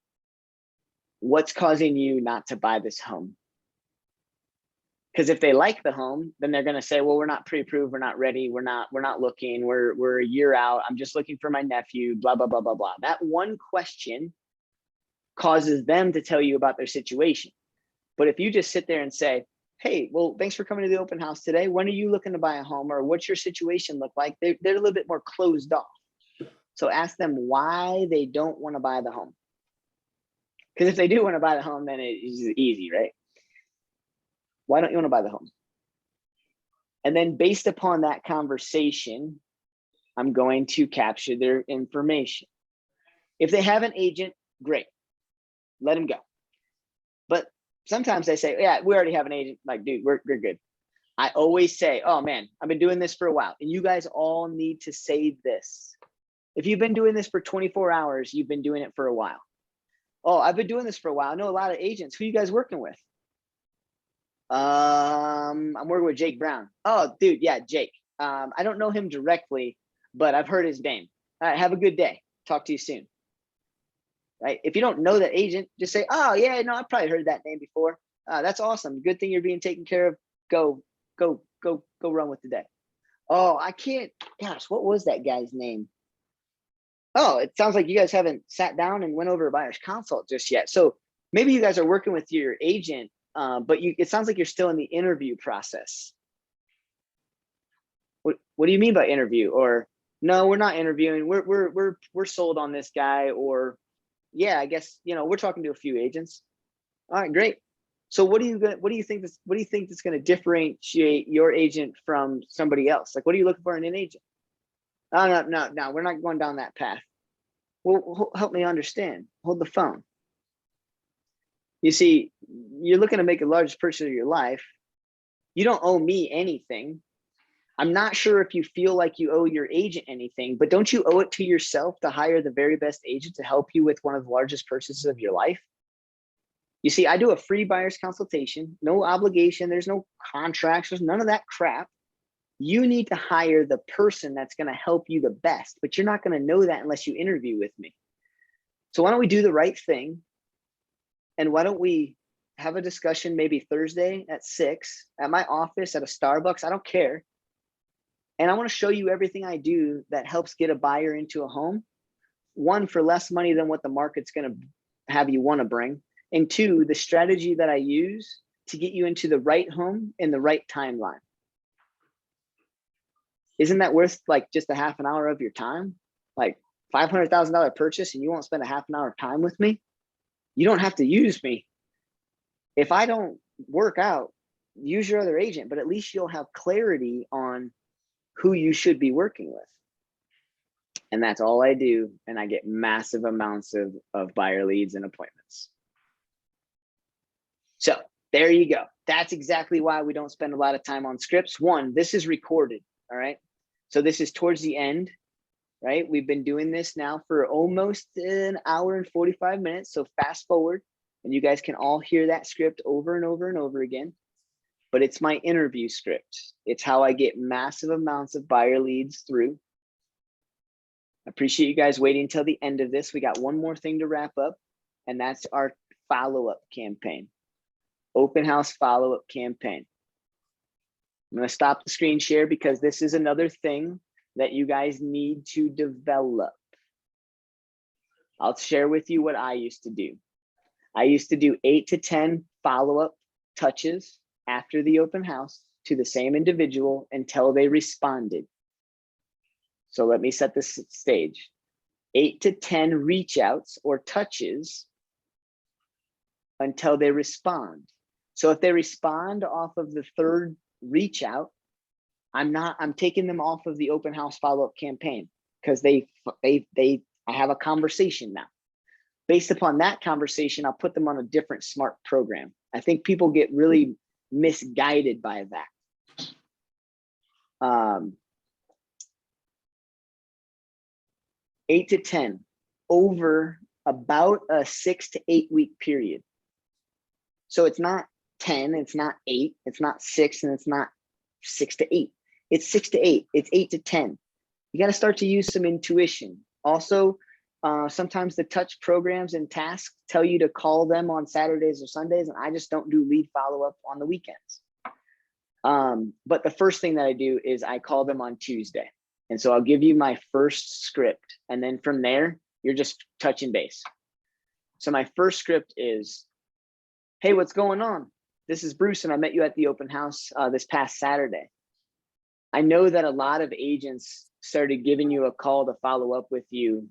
what's causing you not to buy this home? Because if they like the home, then they're going to say, well, we're not pre-approved, we're not ready, we're not looking, we're a year out, I'm just looking for my nephew, blah, blah, blah, blah, blah. That one question causes them to tell you about their situation. But if you just sit there and say, hey, well, thanks for coming to the open house today. When are you looking to buy a home, or what's your situation look like? They're a little bit more closed off. So ask them why they don't want to buy the home. Because if they do want to buy the home, then it's easy, right? Why don't you want to buy the home? And then based upon that conversation, I'm going to capture their information. If they have an agent, great, let them go. But sometimes they say, yeah, we already have an agent. Like, dude, we're good. I always say, oh man, I've been doing this for a while. And you guys all need to say this. If you've been doing this for 24 hours, you've been doing it for a while. Oh, I've been doing this for a while. I know a lot of agents. Who are you guys working with? I'm working with Jake Brown. Oh, dude, yeah, Jake. I don't know him directly, but I've heard his name. All right, have a good day. Talk to you soon. Right? If you don't know that agent, just say, oh yeah, no, I've probably heard that name before. That's awesome. Good thing you're being taken care of. Go run with the day. Oh, I can't, gosh, what was that guy's name? Oh, it sounds like you guys haven't sat down and went over a buyer's consult just yet. So maybe you guys are working with your agent, but it sounds like you're still in the interview process. What do you mean by interview? Or no, we're not interviewing. We're sold on this guy. Or yeah, I guess, we're talking to a few agents. All right, great. So what do you think that's going to differentiate your agent from somebody else? Like, what are you looking for in an agent? Oh, no, we're not going down that path. Well, help me understand. Hold the phone. You see, you're looking to make the largest purchase of your life. You don't owe me anything. I'm not sure if you feel like you owe your agent anything, but don't you owe it to yourself to hire the very best agent to help you with one of the largest purchases of your life? You see, I do a free buyer's consultation, no obligation, there's no contracts, there's none of that crap. You need to hire the person that's going to help you the best, but you're not going to know that unless you interview with me. So why don't we do the right thing? And why don't we have a discussion maybe Thursday at 6 at my office at a Starbucks? I don't care. And I want to show you everything I do that helps get a buyer into a home. One, for less money than what the market's going to have you want to bring. And two, the strategy that I use to get you into the right home in the right timeline. Isn't that worth like just a half an hour of your time? Like $500,000 purchase and you won't spend a half an hour of time with me? You don't have to use me. If I don't work out, use your other agent, but at least you'll have clarity on who you should be working with. And that's all I do. And I get massive amounts of buyer leads and appointments. So there you go. That's exactly why we don't spend a lot of time on scripts. One, this is recorded. All right. So this is towards the end, right? We've been doing this now for almost an hour and 45 minutes. So fast forward and you guys can all hear that script over and over and over again. But it's my interview script. It's how I get massive amounts of buyer leads through. I appreciate you guys waiting until the end of this. We got one more thing to wrap up, and that's our follow-up campaign. Open house follow-up campaign. I'm going to stop the screen share because this is another thing that you guys need to develop. I'll share with you what I used to do. I used to do 8 to 10 follow-up touches after the open house to the same individual until they responded. So let me set this stage. 8 to 10 reach outs or touches until they respond. So if they respond off of the third reach out, I'm taking them off of the open house follow-up campaign because I have a conversation now. Based upon that conversation, I'll put them on a different SMART program. I think people get really misguided by that. 8 to 10 over about a 6 to 8 week period. So it's not 10, it's not 8, it's not 6, and it's not 6 to 8. It's 6 to 8, it's 8 to 10. You got to start to use some intuition. Also, sometimes the touch programs and tasks tell you to call them on Saturdays or Sundays, and I just don't do lead follow-up on the weekends. But the first thing that I do is I call them on Tuesday. And so I'll give you my first script, and then from there, you're just touching base. So my first script is, hey, what's going on? This is Bruce, and I met you at the open house this past Saturday. I know that a lot of agents started giving you a call to follow up with you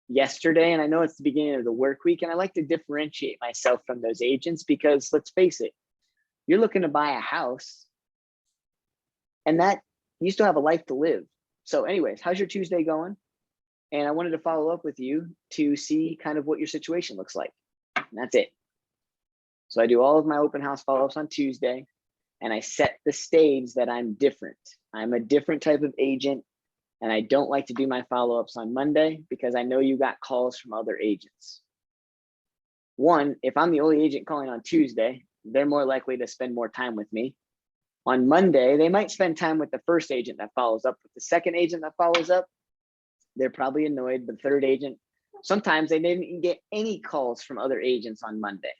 yesterday, and I know it's the beginning of the work week, and I like to differentiate myself from those agents because let's face it, you're looking to buy a house, and that you still have a life to live. So anyways, how's your Tuesday going? And I wanted to follow up with you to see kind of what your situation looks like. And that's it. So I do all of my open house follow-ups on Tuesday, and I set the stage that I'm different. I'm a different type of agent, and I don't like to do my follow-ups on Monday because I know you got calls from other agents. One, if I'm the only agent calling on Tuesday, they're more likely to spend more time with me. On Monday, they might spend time with the first agent that follows up. With the second agent that follows up, they're probably annoyed. The third agent, sometimes they didn't even get any calls from other agents on Monday.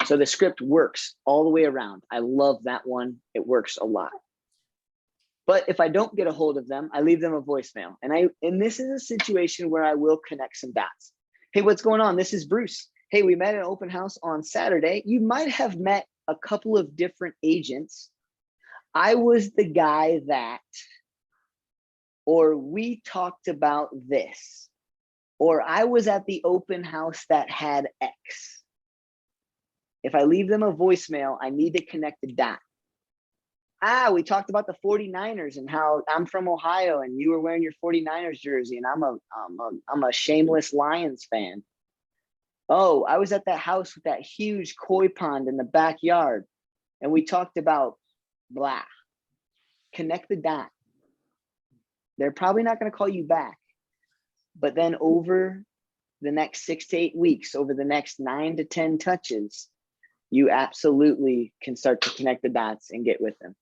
So the script works all the way around. I love that one. It works a lot. But if I don't get a hold of them, I leave them a voicemail. And this is a situation where I will connect some dots. Hey, what's going on? This is Bruce. Hey, we met at an open house on Saturday. You might have met a couple of different agents. I was the guy that, or we talked about this, or I was at the open house that had X. If I leave them a voicemail, I need to connect the dot. We talked about the 49ers and how I'm from Ohio and you were wearing your 49ers jersey and I'm a shameless Lions fan. Oh, I was at that house with that huge koi pond in the backyard and we talked about blah. Connect the dot. They're probably not going to call you back, but then over the next 6 to 8 weeks, over the next 9 to 10 touches, you absolutely can start to connect the dots and get with them.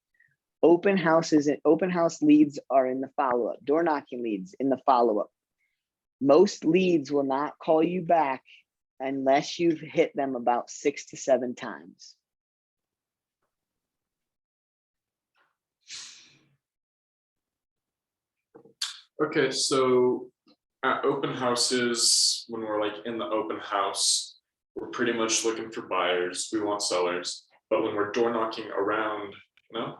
Open houses and open house leads are in the follow-up. Door knocking leads in the follow-up. Most leads will not call you back unless you've hit them about 6 to 7 times. Okay, so at open houses, when we're like in the open house, we're pretty much looking for buyers. We want sellers. But when we're door knocking around, no?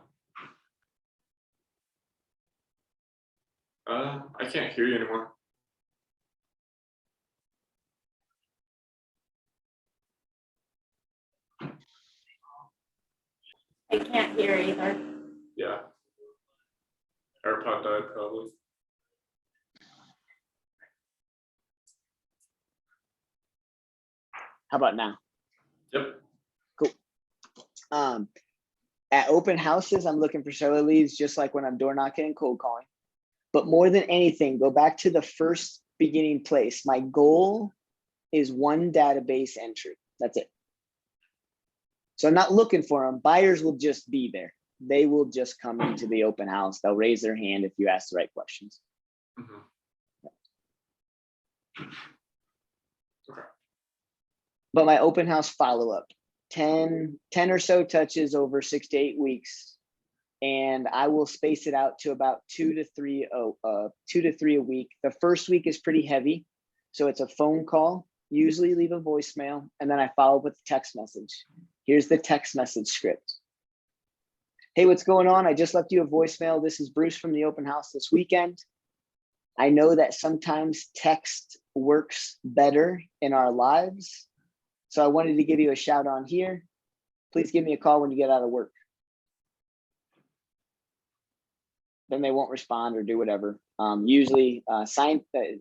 I can't hear you anymore. I can't hear either. Yeah. AirPod died probably. How about now? Yep. At open houses, I'm looking for seller leads just like when I'm door knocking and cold calling. But more than anything, go back to the first beginning place. My goal is one database entry. That's it. So I'm not looking for them. Buyers will just be there. They will just come into the open house. They'll raise their hand if you ask the right questions. Mhm. Okay. But my open house follow-up, 10 or so touches over 6 to 8 weeks. And I will space it out to about 2 to 3 a week. The first week is pretty heavy. So it's a phone call, usually leave a voicemail, and then I follow up with a text message. Here's the text message script. Hey, what's going on? I just left you a voicemail. This is Bruce from the open house this weekend. I know that sometimes text works better in our lives. So I wanted to give you a shout on here. Please give me a call when you get out of work. Then they won't respond or do whatever. Usually,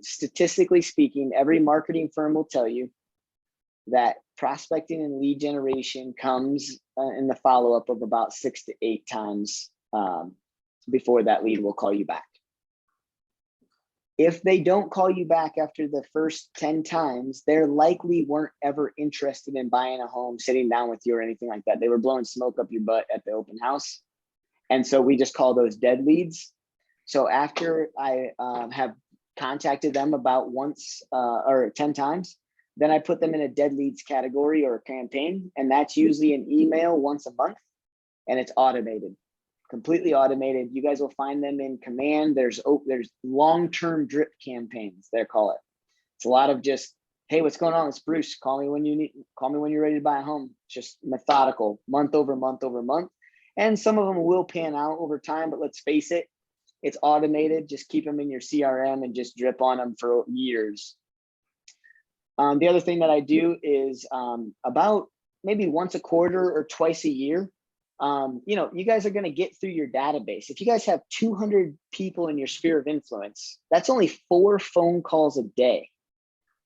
statistically speaking, every marketing firm will tell you that prospecting and lead generation comes in the follow-up of about 6 to 8 times before that lead will call you back. If they don't call you back after the first 10 times, they likely weren't ever interested in buying a home, sitting down with you or anything like that. They were blowing smoke up your butt at the open house. And so we just call those dead leads. So after I have contacted them about once or 10 times, then I put them in a dead leads category or a campaign. And that's usually an email once a month, and it's automated. Completely automated. You guys will find them in Command. There's long-term drip campaigns, they call it. It's a lot of just, hey, what's going on? It's Bruce. Call me when you're ready to buy a home. Just methodical, month over month over month. And some of them will pan out over time, but let's face it, it's automated. Just keep them in your CRM and just drip on them for years. The other thing that I do is about maybe once a quarter or twice a year, you guys are going to get through your database. If you guys have 200 people in your sphere of influence, that's only 4 phone calls a day.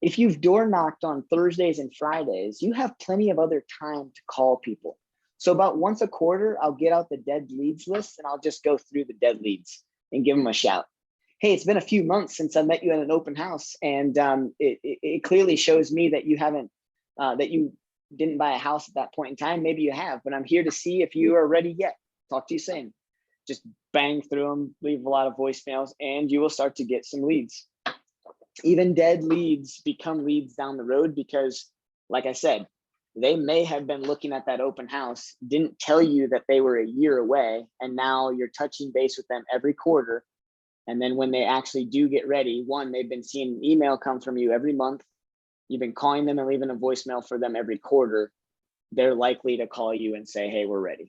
If you've door knocked on Thursdays and Fridays, you have plenty of other time to call people. So about once a quarter, I'll get out the dead leads list and I'll just go through the dead leads and give them a shout. Hey, it's been a few months since I met you at an open house, and it clearly shows me that you haven't, that you didn't buy a house at that point in time. Maybe you have, but I'm here to see if you are ready yet. Talk to you soon. Just bang through them, leave a lot of voicemails, and you will start to get some leads. Even dead leads become leads down the road because, like I said, they may have been looking at that open house, didn't tell you that they were a year away, and now you're touching base with them every quarter. And then when they actually do get ready, one, they've been seeing an email come from you every month. You've been calling them and leaving a voicemail for them every quarter. They're likely to call you and say, hey, we're ready.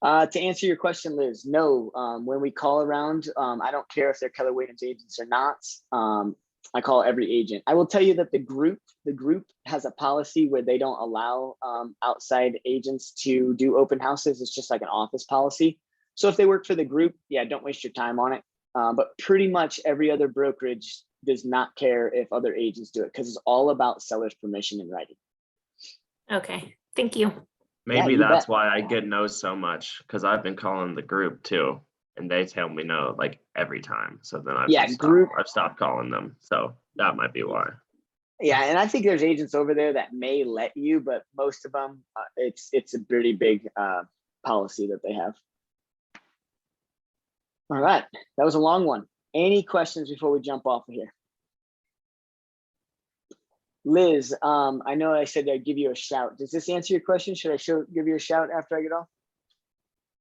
To answer your question, Liz, no, when we call around, I don't care if they're Keller Williams agents or not. I call every agent. I will tell you that the group has a policy where they don't allow outside agents to do open houses. It's just like an office policy. So if they work for the group, yeah, don't waste your time on it. But pretty much every other brokerage does not care if other agents do it because it's all about seller's permission in writing. Okay, thank you. Maybe you that's bet. why I get no's so much, because I've been calling the group too, and they tell me no like every time. So then I've stopped calling them. So that might be why. Yeah, and I think there's agents over there that may let you, but most of them, it's a pretty big policy that they have. All right, that was a long one. Any questions before we jump off of here? Liz, I know I said I'd give you a shout. Does this answer your question? Should I give you a shout after I get off?